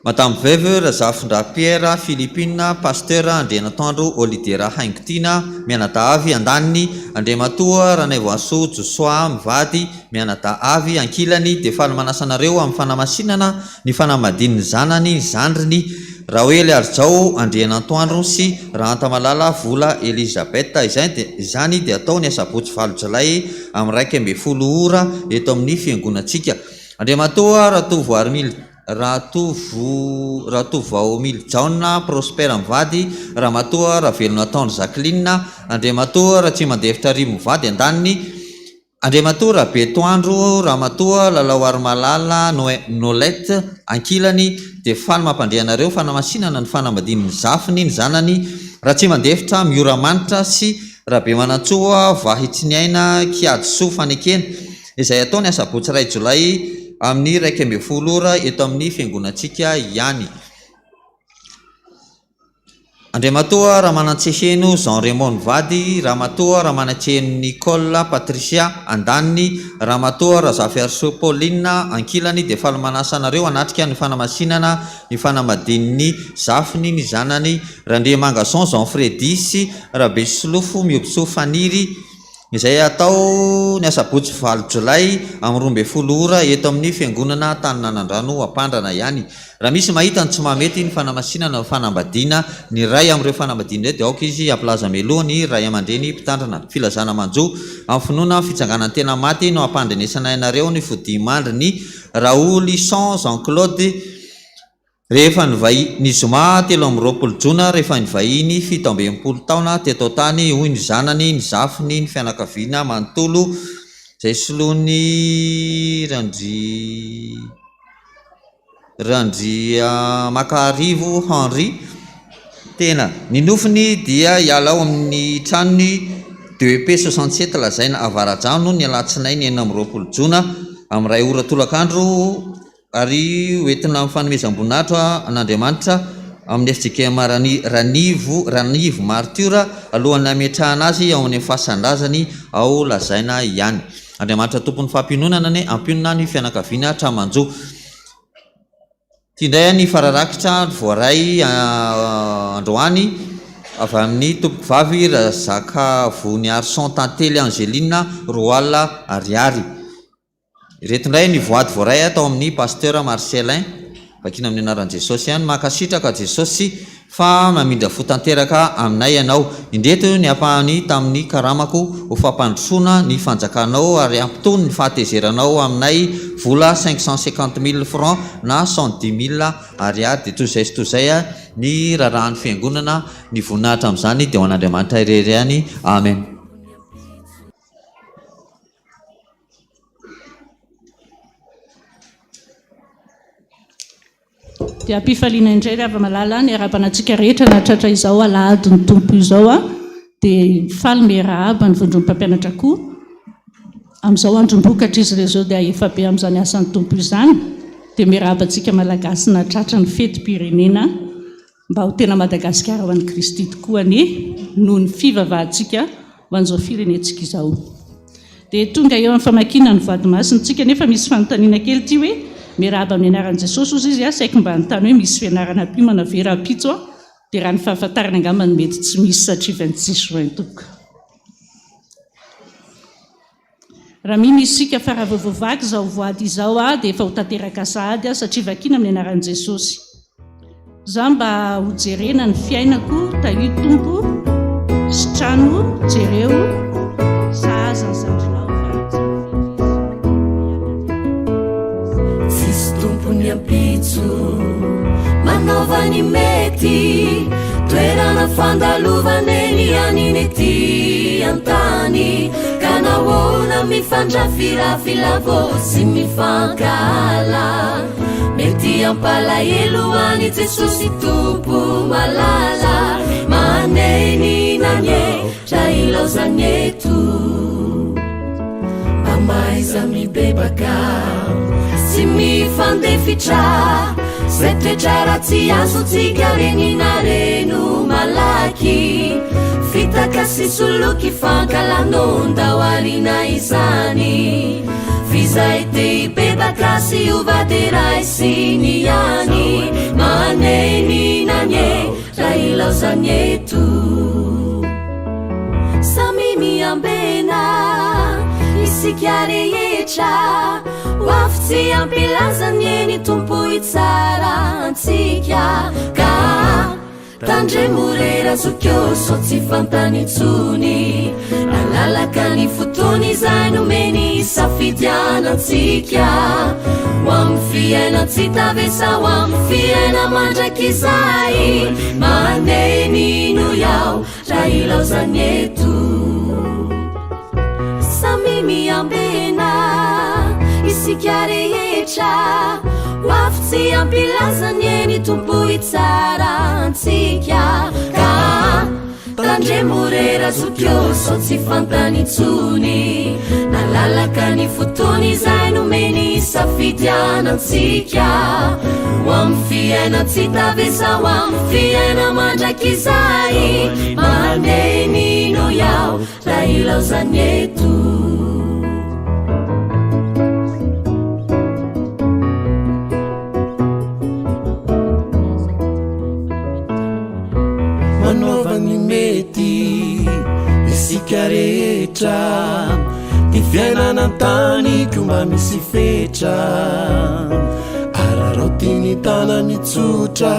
Matamivevy Razafondra Pierre Philippine Pasteur Andrianatoandro Olidera Haingotina mianata avy andaniny Andriamatoa Ranaivoaso Josoa mivady mianata avy ankilany dia faly manasanareo amin'ny fanamasinana ny fanamadininy zanany zandriny Raoely Arzao Andrianatoandro sy Rantamalala Vola Elizabeth izany dia atao ny asabotsy 9 Jolay amin'ny 12 ora eto amin'ny fiangonantsika. Andriamatoa Ratovao Miljaona Prospera mivady Ramatoa Ravelonataondro Jacqueline Andriamatoa Ratsimandefitra Rivo mivady andaniny Andriamatoa Rabetoandro Ramatoa Lalao Malala Nolette ankilany dia faly mampandrianareo fanamasinana ny fanambadininy zafiny ny zanany Ratsimandefitra Mioramanitra sy Rabe Manantsoa Vahitsiniaina Kiadyso fanekena izay atao ny asabotsy 2 Jolay amin'ny 12 ora eto amin'ny fiangonantsika ihany. Andriamatoa Ramanantseheno Jean Raymond mivady Ramatoa Ramanantseheno Nicole Patricia andaniny Ramatoa Razafy Arso Pauline ankilany dia faly manasanareo anatrika ny fanamasinana ny fanamadininy zafiny ny zanany Randriamangason Jean Fredy sy Rabe Silofo Miobso Faniry izay atao ny asabotsy 9 Jolay amin'ny 12 ora eto amin'ny fiangonana Taninanandrano Ampandrana ihany. Raha misy mahita ny tsy mahamety ny fanamasinana ny fanambadiana ny ray amin'ireo fanambadiana dia aoka izy ampilaza melohany ray aman-dreny mpitandrana filazana manjo amin'ny finoana fitsanganany tena maty no ampandrenesana ianareo ny fodimandriny Raoly Jean Claude rehefa ny zoma 13 Jona rehefa nivahiny 17 taona teto tany hoy ny zanany ny zafiny ny fianakaviana manontolo izay soloany Randria Makarivo Henri tena ny nofiny dia hialao amin'ny tranony 2p67 lazaina Avaradrano ny alatsinainy 20 Jona amin'ny 2 ora tolakandro ary hoentina amin'ny fanomezam-boninahitra an'Andriamanitra amin'ny FJKM Ranivo Martura alohan'ny ametrahana azy ao amin'ny fahasandrazany ao lazaina ihany. Andriamanitra tompon'ny fampinonana ny ampinona ny fianakaviana tramanjo. Tindray ny fararakitra voaray androany avy amin'ny tompo vavy Razaka Voniary Tantely Angelina Roala Ariary. Ireto indray ny voady voaray atao amin'ny Pasteur Marcelin vakina amin'ny anaran'i Jesosy ihany makasitraka Jesosy fa mamindra fotanteraka aminay ianao indreto ny ampahany tamin'ny karamako ho fampandrosoana ny fanjakanao ary ampitony ny fahatezeranao aminay vola 550,000 francs na 110,000 ariary dia tozay ny rarahan'ny fiangonana ny voninahitra amin'izany dia ho an'Andriamanitra irery ihany. Amen. dia ampifaliana indray ry ava-malala ny arabanantsika rehetra nahatratra izao alahady ny tompo izao dia faly miarahaba ny vondron'ny mpampianatra koa amin'izao andrombokatra izy rezao dia efa be amin'izany asan'ny tompo izany dia miarahabantsika malagasy nahatratra ny fety pirenena mba ho tena Madagasikara ho an'i Kristy tokoa noho ny fivavahantsika ho an'izao firenentsika izao. Dia tonga eo amin'ny famakiana ny vady masintsika nefa misy fanontaniana kely ty hoe miarahaba amin'ny anaran'i Jesosy ozy izy saika mba nytany hoe misy fianarana piomana vera pitso dia raha ny fahafantarana angambany mety tsy misy satria 26 Juin tokoka. Raha mino isika fa raha vovovaky izao voady izao dia efa ho tanteraka sahady satria vakina amin'ny anaran'i Jesosy. Za mba ho jerena ny fiainako tahio tompo sy trano jereo sahazany zandrilao tsisy tompony ampitso manaovany mety toerana fandalovany aniny ety antany ka nahoana mifandrafirafilavô sy mifankala mety ampalahelo any Jesosy tompo malala maneny nanye tra ilaozany eto amaiza mibebaka sy mifandefitra zay toetra ratsy azotsika reninareno malaky fitaka sy soloky fankalanonda ho arina izany fizay te ibebaka sy ovaderay sy ny any yetu samimiambena isika rehetra hoavy tsy ampilazanyeny tompo itsara antsika ka tandremorera zokeo so tsy fantanitsony nalalaka ny fotony izay nomeny safidianantsika ho amin'ny fiaina tsy tavesa ho amin'ny fiaina mandraky izay mandeha nino iaho raha ilaozany eto samimiambena isika rehetra hoavy tsy ampilazany eny tompo itsara antsika ka tandremorera zokeo so tsy fantanitsony nalalaka ny fotony izay nomeny safidianantsika ho amin'ny fiaina tsy tavesa ho amin'ny fiaina mandraky izay mandeha nino iaho raha ilaozany eto manaovany mety isika rehetra ny fiainana an-tany komba misy fetra ararao tiany tana mitsotra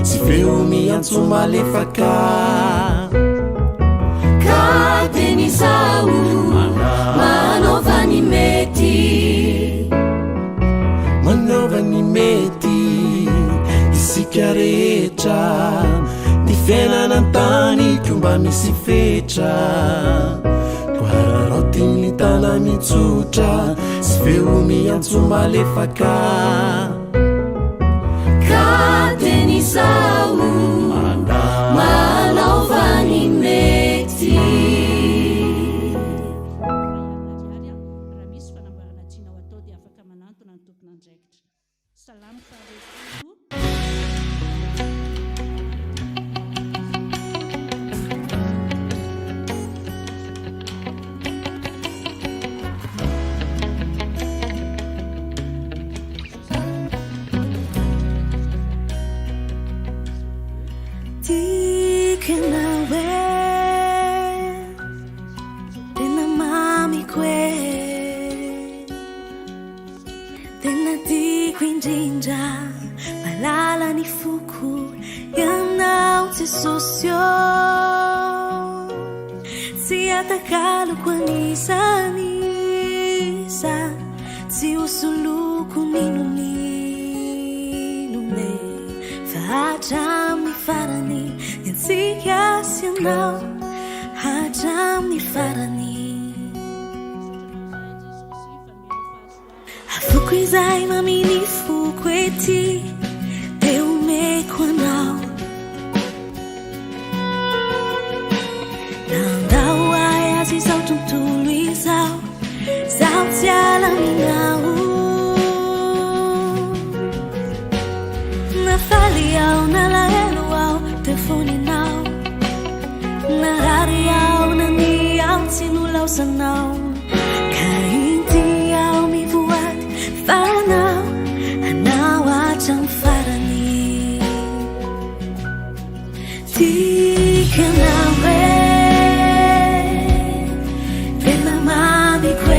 sy feo miantso malefaka ka tenizao manaovany mety manaovany mety isika rehetra ny fiainana an-tany komba misy fetra koararao tiany tana mitsotra sy feo miantso malefaka ka tenizao manaovany mety raha misy fanamboarana tianao atao dia afaka manantona ny tompona andraikitra salamo fahareto malala ny foko ianao tsy sosio tsy atakaloko anisanisa tsy hosoloko ninonine fa hatramin'ny farany antsika sy anao hatramin'ny farany afoko izay maminy foko ety de omeko anao nandao ay azy izao tontolo izao zaho tsy alaminao nafaly ao nalahelo ao telefoninao nahary ao nany ao tsy nolaosanao ka inty ao mivoady fanao anao hatramy farany tikanao tena mamiko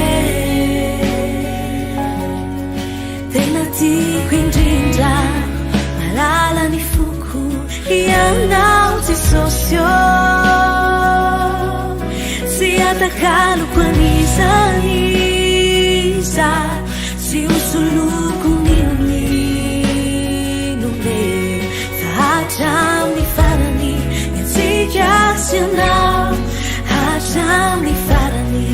tena tiako indrindra malala ny foko ianao tsy sosio tsy atakaloko anisanisa tsy hosoloko ninonine fa hatramin'ny farany antsika sy anao hatramin'ny farany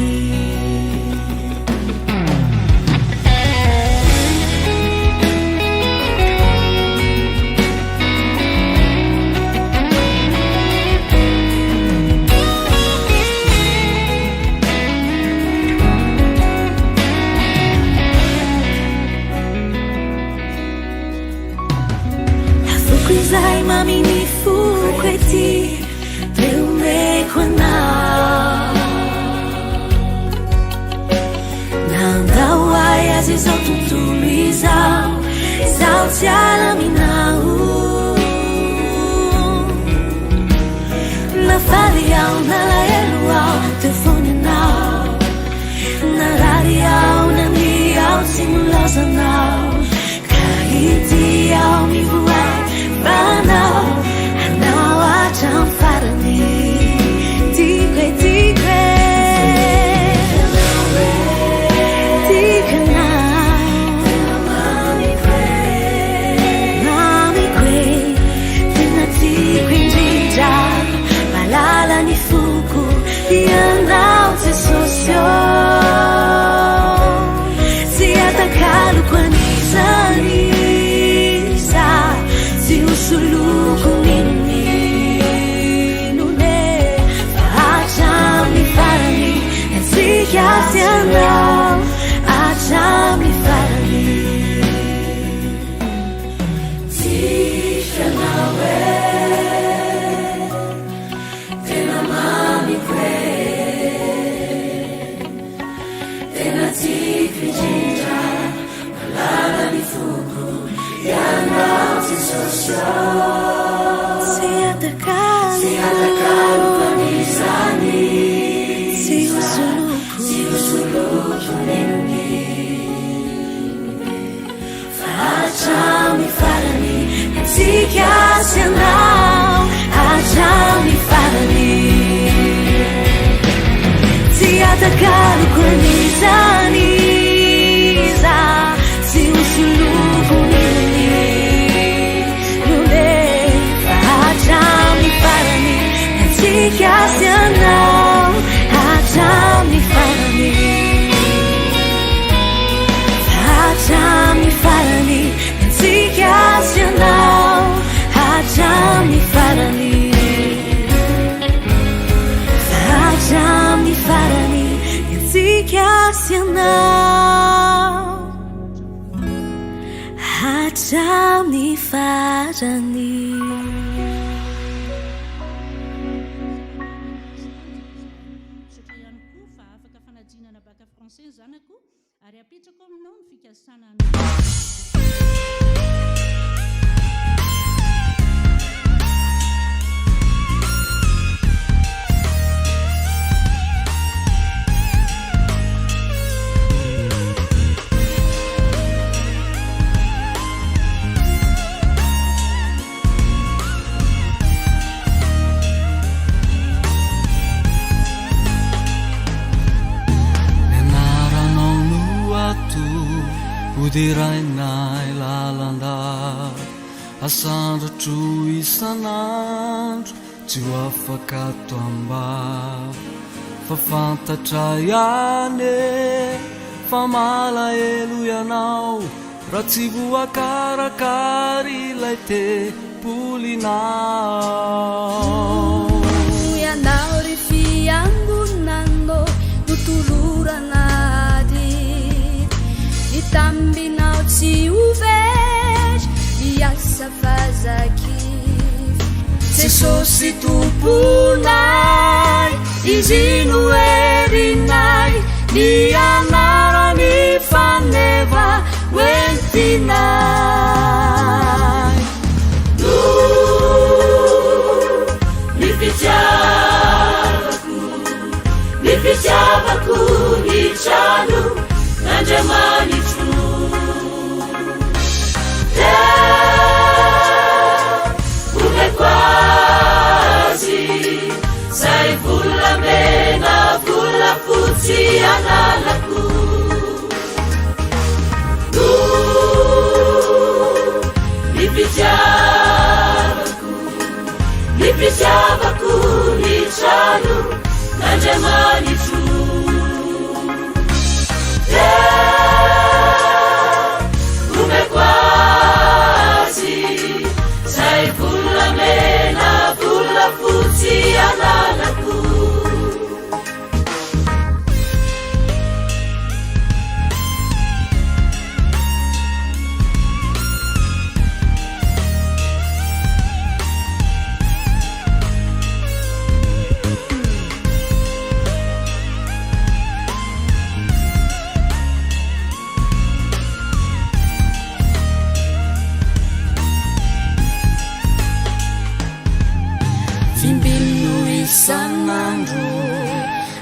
izay maminy foko ety de omeko anao nandao ay azy izao tontolo izao zaho tsy alaminao solokoniny none hatramy farany etsika sianao hatramy farany tsikanao tena mamiko tena tikijindra malala ny foko yanao jesosy siatakalo kanizany sihosoloko nenony hatramy farany etsika sianao hatramy farany siatakalo kanizany za sihosoloko nenony none hatramy farany etsika sianao hatramy farany hatramy farany etsika sianao hatramy farany hatramy farany etsika sianao hatramy farany zanako ary apetrako aminao ny fikasana udirainay lalanda asandratro isanandro tsy ho afaka toamba fa fantatra ihany fa malahelo ianao raha tsy voakarakary ilay tempolinao ianao ry fiangonanao notoloranady itambinao tsy overy iasa fazaky Jesosy tomponay izy no erinay ny anarany faneva hoentinay ny fitiavako ny trano n'Andriamanitro omeko azy zay volamena volafotsy analako ny fitiavako ny trano n'Andriamanitro omeko azy zay volamena volafotsy analako sanandro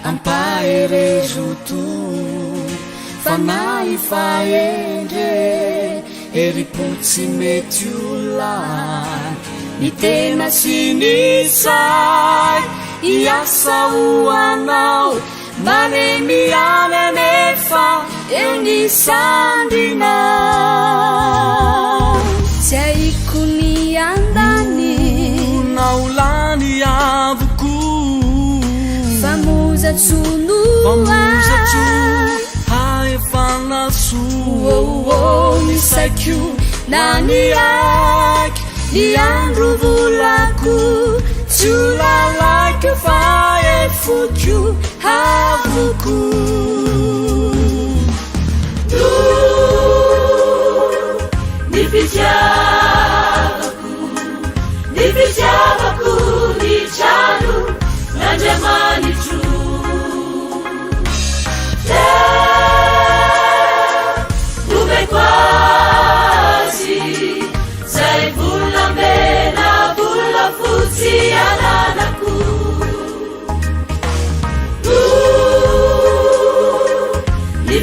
ampaherezoto fanahy faendre eripotsy mety olay ny tena sy ny say iasa hoanao mane miany anefa eo ny sandrinao tsy haiko ny andany naolany avoko famozatsonoa haefanaso ny saiko na ny aiky ny andro volako tsy ho lalako fa efoko havoko ny fitiavako ny trano n'Andriamanitro omeko azy zay volamena volafotsy ananako ny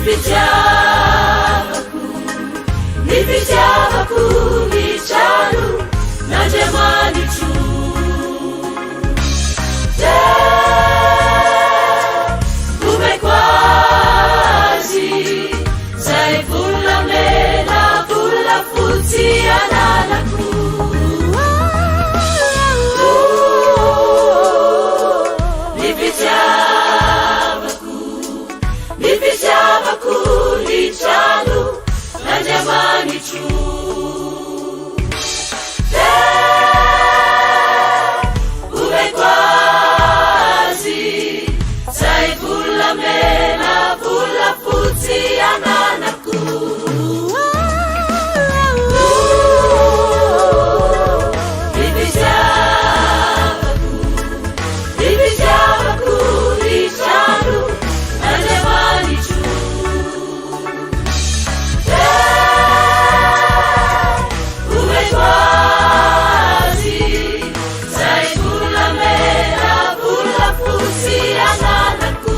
fitiavako ny trano n'Andriamanitro omeko azy zay volamena volafotsy ananako ny fitiavako ny trano n'Andriamanitro omeko azy zay volamena volafotsy ananako ny fitiavako ny trano n'Andriamanitro omeko azy zay volamena volafotsy ananako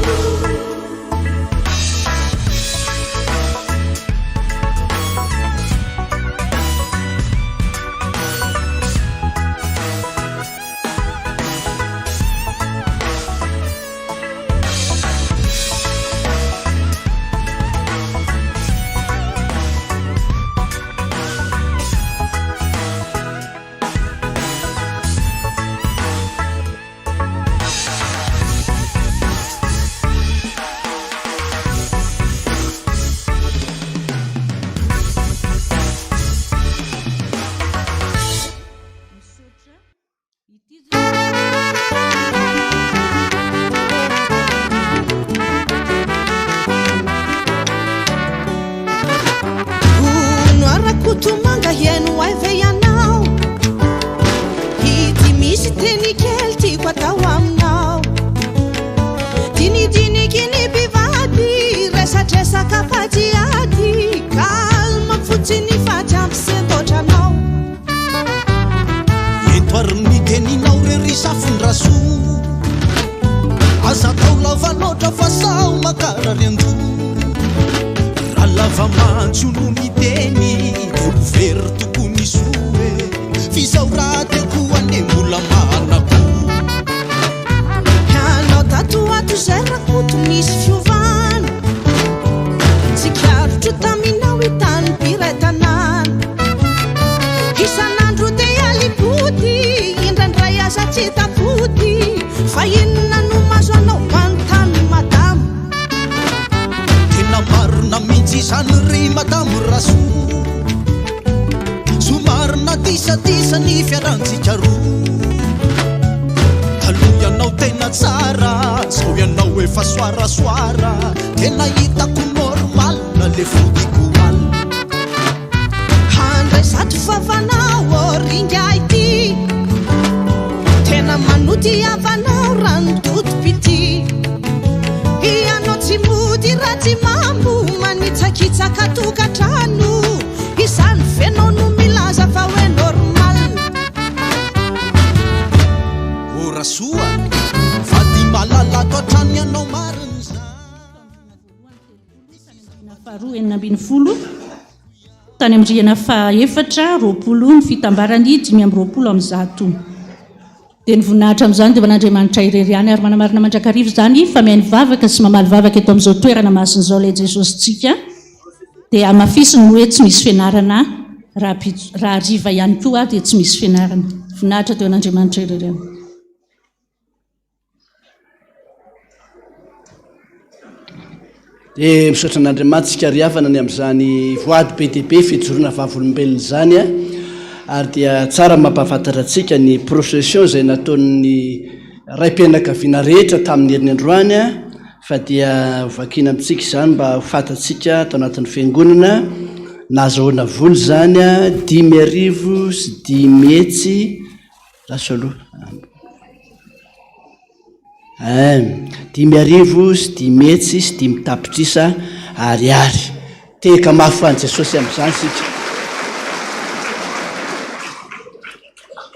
tany amindriana faefatra 20 ny fitambarany 520 dia ny voninahitra amin'izany dia man'Andriamanitra ireriany ary manamarina mandrakarivo izany fa mihainy vavaka sy mamaly vavaka eto amin'izao toerana masin'izao ilay Jesositsika dia amafisiny hoe tsy misy fianarana raha hariva ihany koa dia tsy misy fianarana voninahitra teo an'Andriamanitra ireriany. dia misaotra an'Andriamanitra tsika ry havana ny amin'izany voady be dia be fijoroana vavolombelona izany a ary dia tsara mampahafantatra antsika ny procession zay nataon'ny ray-pianakaviana rehetra tamin'ny herin'ny androany a fa dia vakina amintsika izany mba hofantatsika tao anatin'ny fiangonana nazahoana voly zany a 10,000 sy 10 rasoloha 10,000 sy 10 sy 10 tapitrisa ariary teka mafy an Jesosy amin'izany sika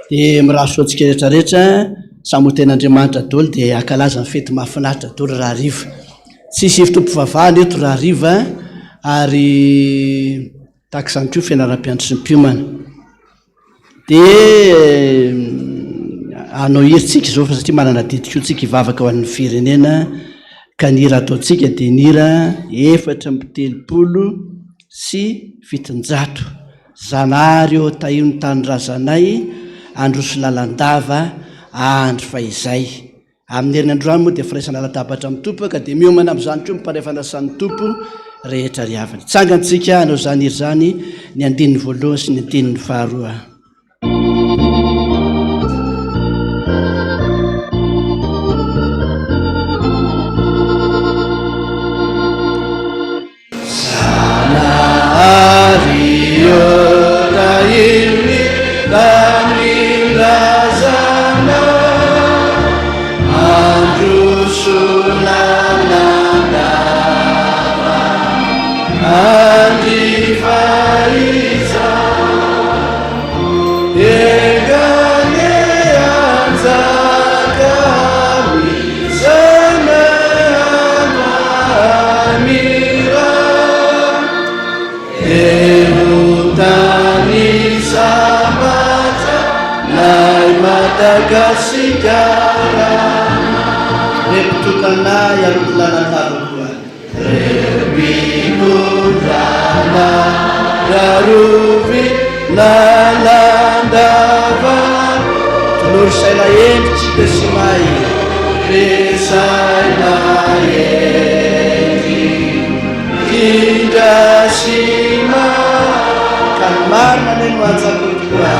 dia miraso antsika rehetrarehetra samoten'Andriamanitra daholo dia ankalaza ny fety mahafinaritra daholo raha riva tsisy hevitrom-pivavahana eto raha riva ary tahaka izany koa fianaram-pianatry sy ny mpiomana dia anao heritsika izao fa satria manana didiko tsika hivavaka ho an'ny firenena ka ny hira ataontsika dia ny hira 430 sy 700 zanary eo tahino tany razanay androso lalandava andro fa izay amin'ny herin'ny androany moa dia firaisana latabatra amin'ny tompo ka dia miomana amin'izany koa miparefana san'ny tompo rehetra ry havany tsangantsika anao zany hiry zany ny andininy voalohany sy ny andininy faharoa Gasigara reputana yarulana narua repinudana yaruvi nalandava tulur saina yendi pesimai pesaina yendi kindasima kalmar manen wanzakutua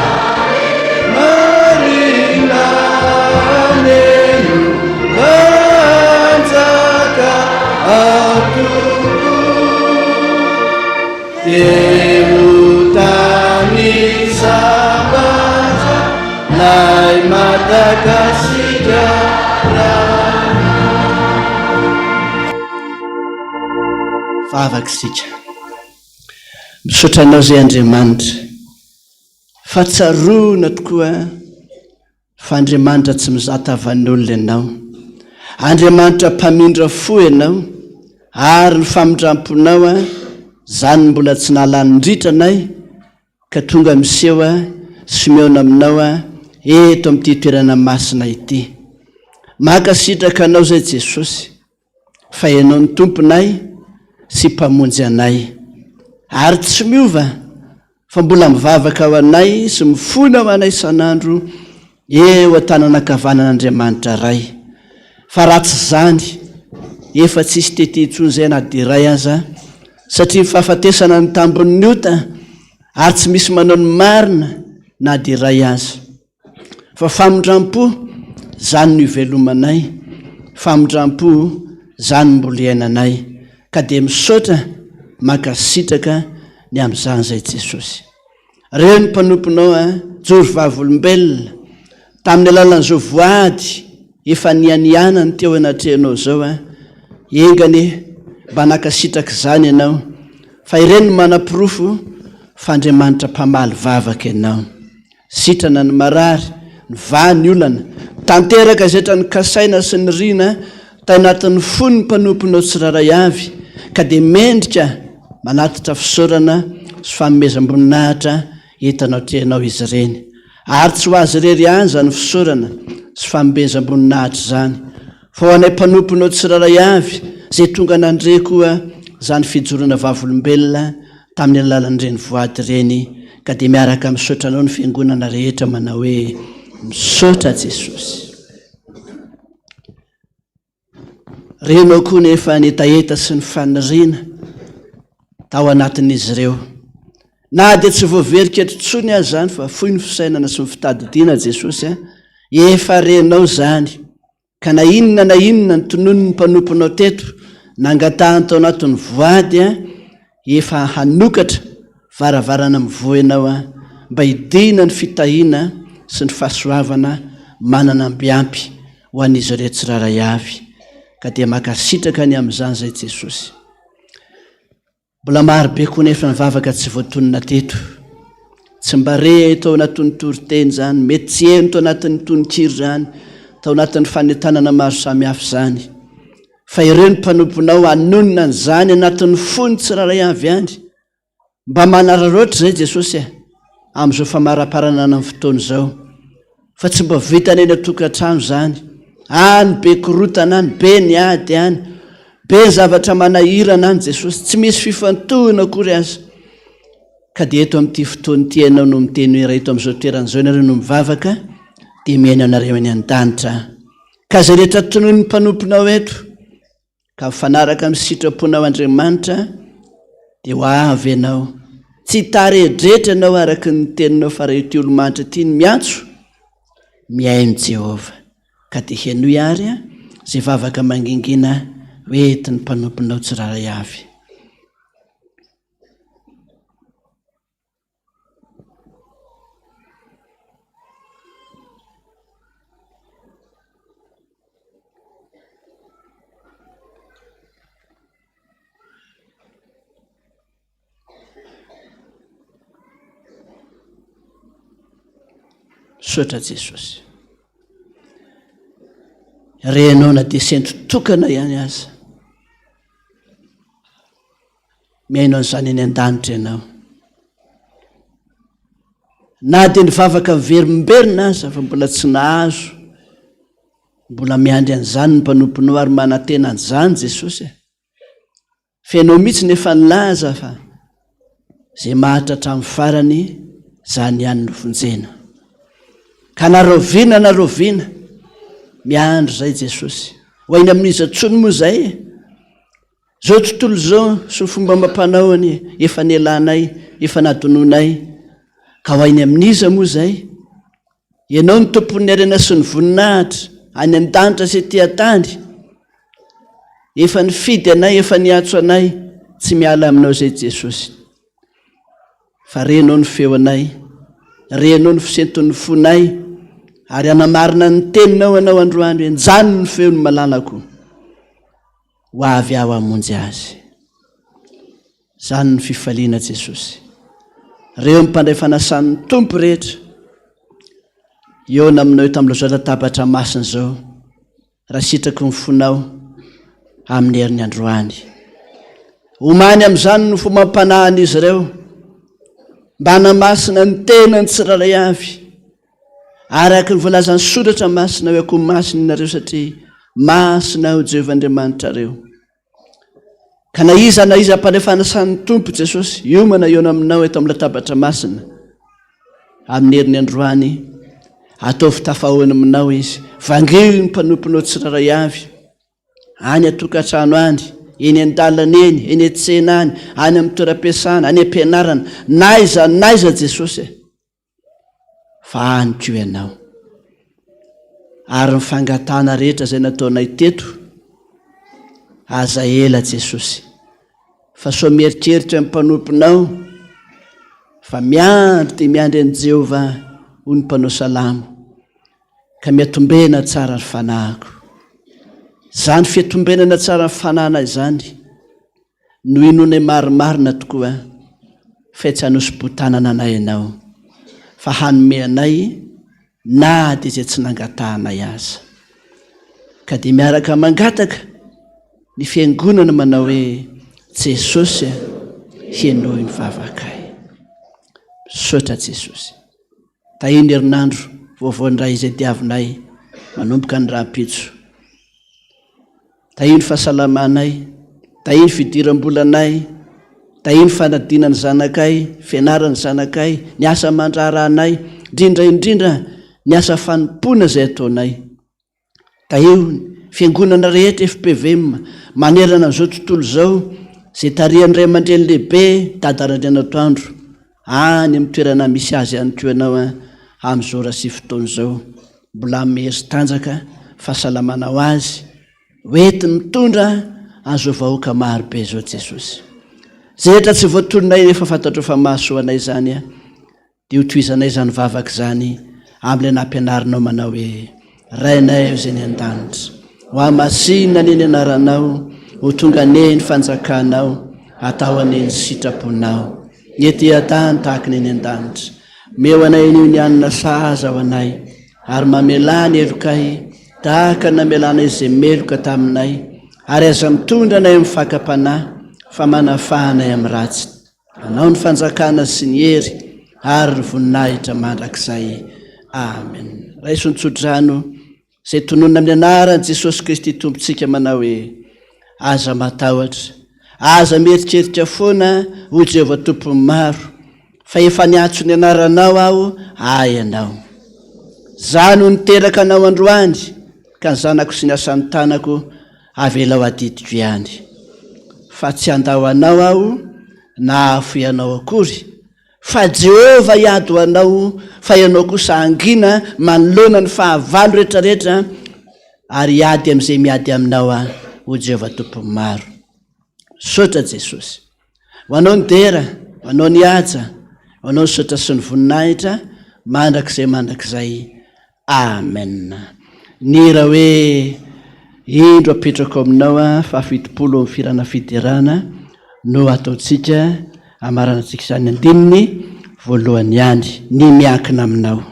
Demutani sabata Nai matakasigara Favakisika misaotra anao zay Andriamanitra fa tsaroana tokoa fa Andriamanitra tsy mizatavan'olona ianao Andriamanitra mpamindra fo ianao ary ny famindramponao a zany mbola tsy nalanindritranay ka tonga miseho a sy meona aminao a eto amin'ity toerana masina ity makasitraka anao zay Jesosy fa ianao ny tomponay sy mpamonjy anay ary tsy miova fa mbola mivavaka ao anay sy mifona ao anay isan'andro eo an-tananankavanan'Andriamanitra ray fa ratsy zany efa tsisy tety intsony zay na diray aza satria fahafatesana ny tambon'ny ota ary tsy misy manao ny marina na diray aza fa famindrampo zany ny ivelomanay famindrampo zany mbola iainanay ka dia misaotra makasitraka ny amin'izany zay Jesosy reo ny mpanomponao a jory vavolombelona tamin'ny alalan'izao voady efa nianiana ny teo anatrehanao zao a engany mba nakasitraka izany ianao fa ireny no manam-pirofo fa Andriamanitra mpamaly vavaka ianao sitrana ny marary ny va ny olana tanteraka zetra ny kasaina sy ny rina tao anatin'ny fony ny mpanomponao tsiraray avy ka dia mendrika manatitra fisaorana sy fanomezam-boninahitra hitanao trehanao izy ireny ary tsy ho azy rery any zany fisaorana sy fanomezam-boninahitra zany fa ho anay mpanomponao tsiraray avy zay tonga nandre koa zany fijorona vavolombelona tamin'ny alalan'ireny voady ireny ka dia miaraka misaotra anao ny fiangonana rehetra manao hoe misaotra Jesosy renao koa nefa ny etaeta sy ny faniriana tao anatin'izy ireo na dia tsy voaveriketritsony azy zany fa foy ny fisainana sy ny fitadidiana Jesosy efa renao zany ka na inona ny tonony ny mpanomponao teto nangatahany tao anatin'ny voady efa hanokatra varavarana mivoenao mba hidina ny fitahiana sy ny fahasoavana manana mbiampy ho an'izy ireo tsiraray avy ka dia makasitraka ny amin'izany zay Jesosy. Mbola marobe koa nefa nivavaka tsy voatonona teto, tsy mba re tao anatin'ny toriteny zany, mety tsy eno tao anatin'ny tononkiro zany, tao anatin'ny fanentanana maro samihafa zany, fa ireo ny mpanomponao anonona zany anatin'ny fony tsiraray avy any mba manararoatra zay Jesosy amin'izao famaraparana amin'ny fotoana zao, fa tsy mba vitany eny atokantrano zany, any be korotana any, be ny ady any, be ny zavatra manahirana any Jesosy, tsy misy fifantohana akory azy. Ka dia eto amin'ity fotoana ity ianao no miteny hoe raha eto amin'izao toeran'izao ianareo no mivavaka dia miaina anareo any an-danitra, ka zay rehetra tonoy ny mpanomponao eto ka mifanaraka amin'ny sitraponao Andriamanitra dia ho avy ianao, tsy taredretra ianao araka ny teninao fa raha ity olo-manitra ity ny miantso miaino Jehova, ka dia henoy ary zay vavaka mangingina hoety ny mpanomponao tsiraray avy. Sotra Jesosy, renao na dia sentotokana ihany aza, miainao an'izany eny an-danitra ianao, na dia nivavaka miverimberina aza fa mbola tsy nahazo, mbola miandry an'izany ny mpanomponao ary manantena an'izany Jesosy. Fenao mihitsy nefa nilaza fa zay maharitra hatramin'ny farany zany ihany no vonjena, ka naroviana miandro zay Jesosy. Ho ainy amin'iza tsony moa zay zao tontolo zao sy ny fomba mampanaony efa nielanay, efa nadononay, ka ho ainy amin'iza moa zay ianao ny tompon'ny arena sy ny voninahitra any an-danitra sy ety an-tany, efa nifidy anay, efa niatso anay, tsy miala aminao zay Jesosy, fa renao ny feo anay, renao ny fisenton'ny fonay, ary anamarina ny teninao anao androany hoe njany ny feo ny malalako, ho avy aho hamonjy azy. Zany ny fifaliana Jesosy. Reo mpandray fanasan'ny tompo rehetra eo naminao eto amin'ilay latabatra masina zao, raha sitraky ny fonao amin'ny herin'ny androany, omany amin'izany no fomampanahany izy ireo mba hanamasina ny tenany tsiraray avy araka ny voalazan'ny soratra masina hoe akoho masina ianareo satria masina ho Jehovah Andriamanitrareo. Ka na iza mpandray fanasan'ny tompo Jesosy iomana eo aminao eto amin'ny latabatra masina amin'ny herin'ny androany, ataovy tafahoana aminao izy, vangeo ny mpanomponao tsiraray avy any atokantrano any, eny an-dalana eny, eny an-tsena any, any amin'ny toeram-piasana, any am-pianarana, naiza Jesosy, fa anyko ianao. Ary ny fangatana rehetra zay nataonay teto aza ela Jesosy, fa so mieritreritra amin'ny mpanomponao fa miandry dia miandry an'i Jehovah ho ny mpanao salamo, ka miatombena tsara ny fanahiko. Zany fiatombenana tsara ny fanahana izany no inonay marimarina tokoa fa tsy hanosy-potanana anay ianao, fa hanome anay na dia izay tsy nangatahanay aza. Ka dia miaraka mangataka ny fiangonana manao hoe Jesosy hienohy ny vavakay. Sotra Jesosy. Tahiny herinandro voavoandray izay diavinay manomboka ny rahampitso, tahiny fahasalamanay, tahiny fidiram-bolanay, tahiny fanadinany zanakay, fianarany zanakay, ny asa mandraranay, indrindra ny asa fanompona zay ataonay. Tahio fiangonana rehetra FPVM manerana an'izao tontolo zao, zay tarihan'ny ray aman-dreny lehibe Dada Randrianatoandro any amin'ny toerana misy azy ihany ko ianao amin'izao raha sy fotoana izao mbola mery tanjaka fahasalamana ho azy hoentiny mitondra azo vahoaka marobe zao Jesosy. Zay rehetra tsy voatolonay efa fantatro fa mahasoanay zany dia hotohizanay zany vavaka zany amin'ilay nampianarinao manao hoe rainay izay ny an-danitra ho amasinina neny anaranao ho tonga neny fanjakanao atao aneny sitraponao ety an-tany tahaka neny an-danitra meo anay anio ny anina saza ho anay ary mamelany elokay tahaka namelana izay meloka taminay ary aza mitondra anay amin'ny fakam-panahy fa manafahanay amin'ny ratsy anao ny fanjakana sy ny hery ary ny voninahitra mandrakizay amen. Raisontsotranno zay tononona amin'ny anaran'i Jesosy Kristy tompontsika manao hoe aza matahotra aza mieritreritra foana ho Jehova tompony maro fa efa niatso ny anaranao aho ianao zany ho niteraka anao androany ka ny zanako sy ny asan'ny tanako avela ho adidiko ihany fa tsy andao anao aho na afo ianao akory fa Jehova iady ho anao fa ianao kosa angina manoloana ny fahavalo rehetrarehetra ary iady amin'izay miady aminao ho Jehova tompony maro. Sotra Jesosy ho anao ny dera ho anao ny haja ho anao ny sotra sy ny voninahitra mandrakizay amen. Ny raha hoe indro apetrako aminao fahafitopolo amin'ny firana fiderana no ataontsika amaranantsika izany andininy voalohany ihany ny miankina aminao.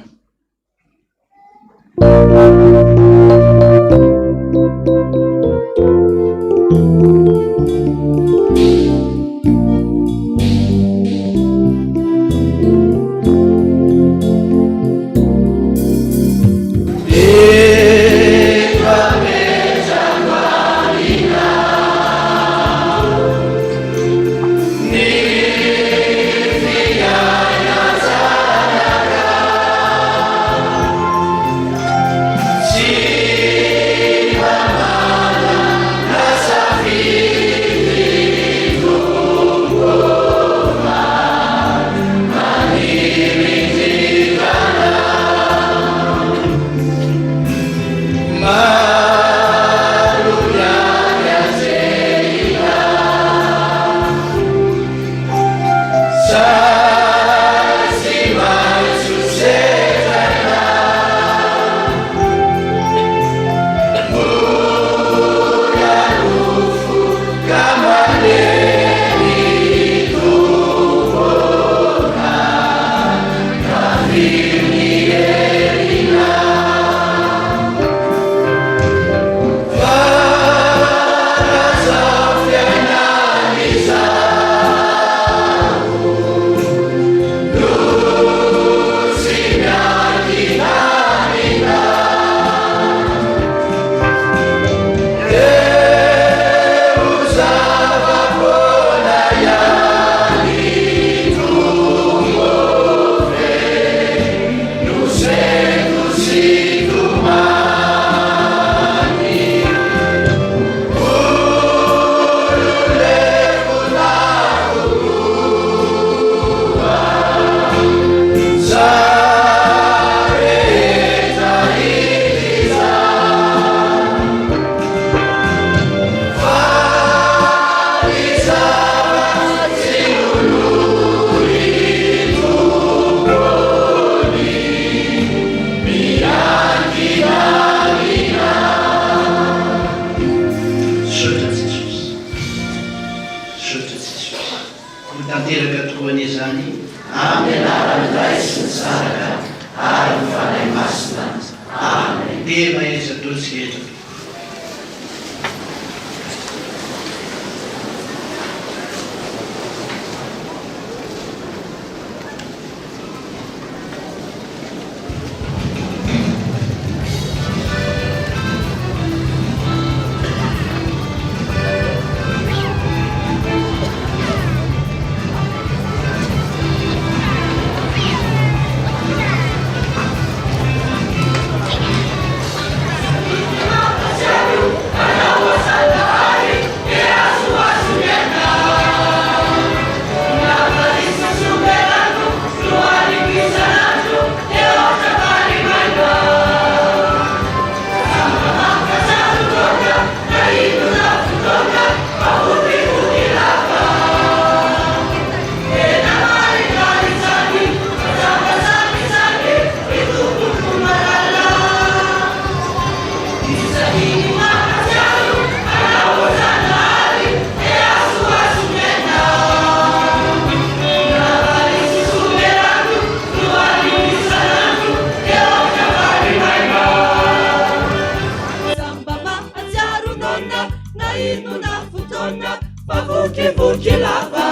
vokilava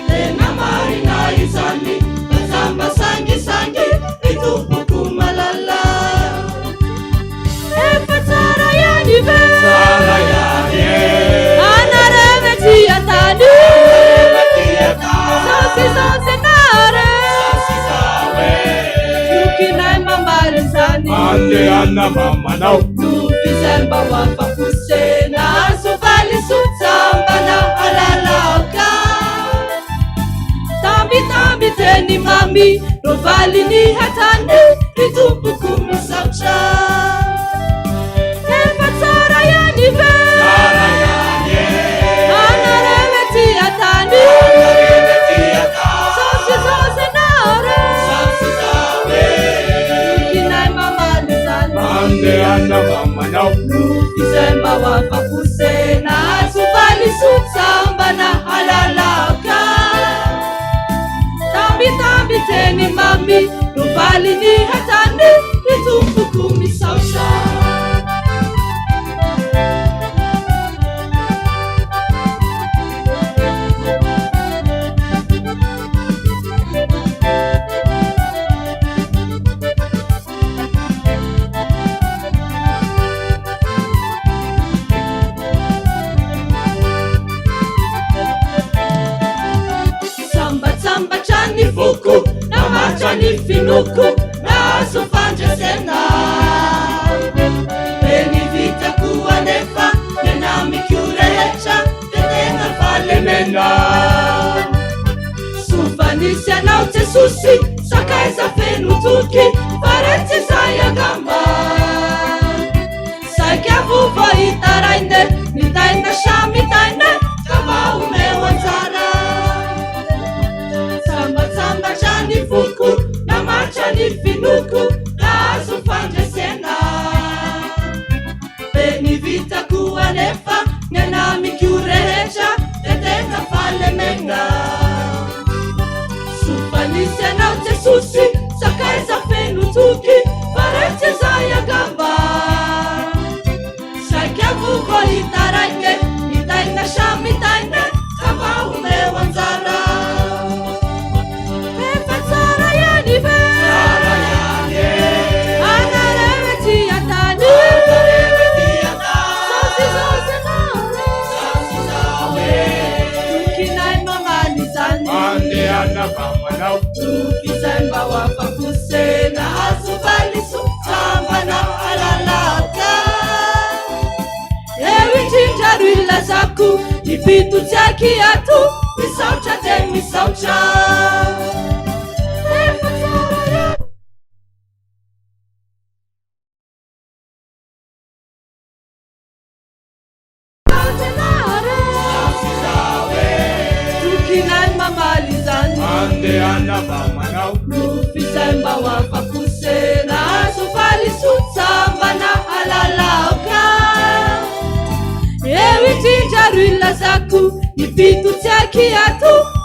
tena marina izany mazamba sangisangy itompoko malala efa tsara ihany ve tsara ihany anareve tiatany sasisasenare nukinay mambary zany andeana mamanao nufizemba wafapusena suvali sutsambana alalaka tambi tambi teni mami rovali ni hatane ritumpuku misaucha efa tsara yani ve anareve tiatani sasisasenare nukinay mambary zany andeana mamanao nufizemba wafapusena suvali sutsambana alalaka tambi tambi teni mami rovali ni hatani ritumpuku misausha Vuku na machani finuku na sofanjesena Peni vita kuwa nefa nena mikiurehecha tetenga fale mena Sufanisia na utesusi sakaisa fenutuki fareti saya gamba Sakia vuva itaraine nitaina shamitaine kama umewanzara Samba chani fuku na machani finuku na sofanjesena Peni vita kuwa nefa nena mikiurehecha tetenga fale menga Sufanisia na utesusi sakaisa fenutuki farete zaya gamba Sakia vuko itaraine itaina shamitaine kama umewanzara Tukizemba wafapusena asubali sutsambana alalaka Ewi jinjarwila zaku ipitu chakiatu misaucha te misaucha Andeana mamanao Nufizemba wafapusena suvali sutsambana alalaka Ewi jinjarwila zaku ipitu chakiatu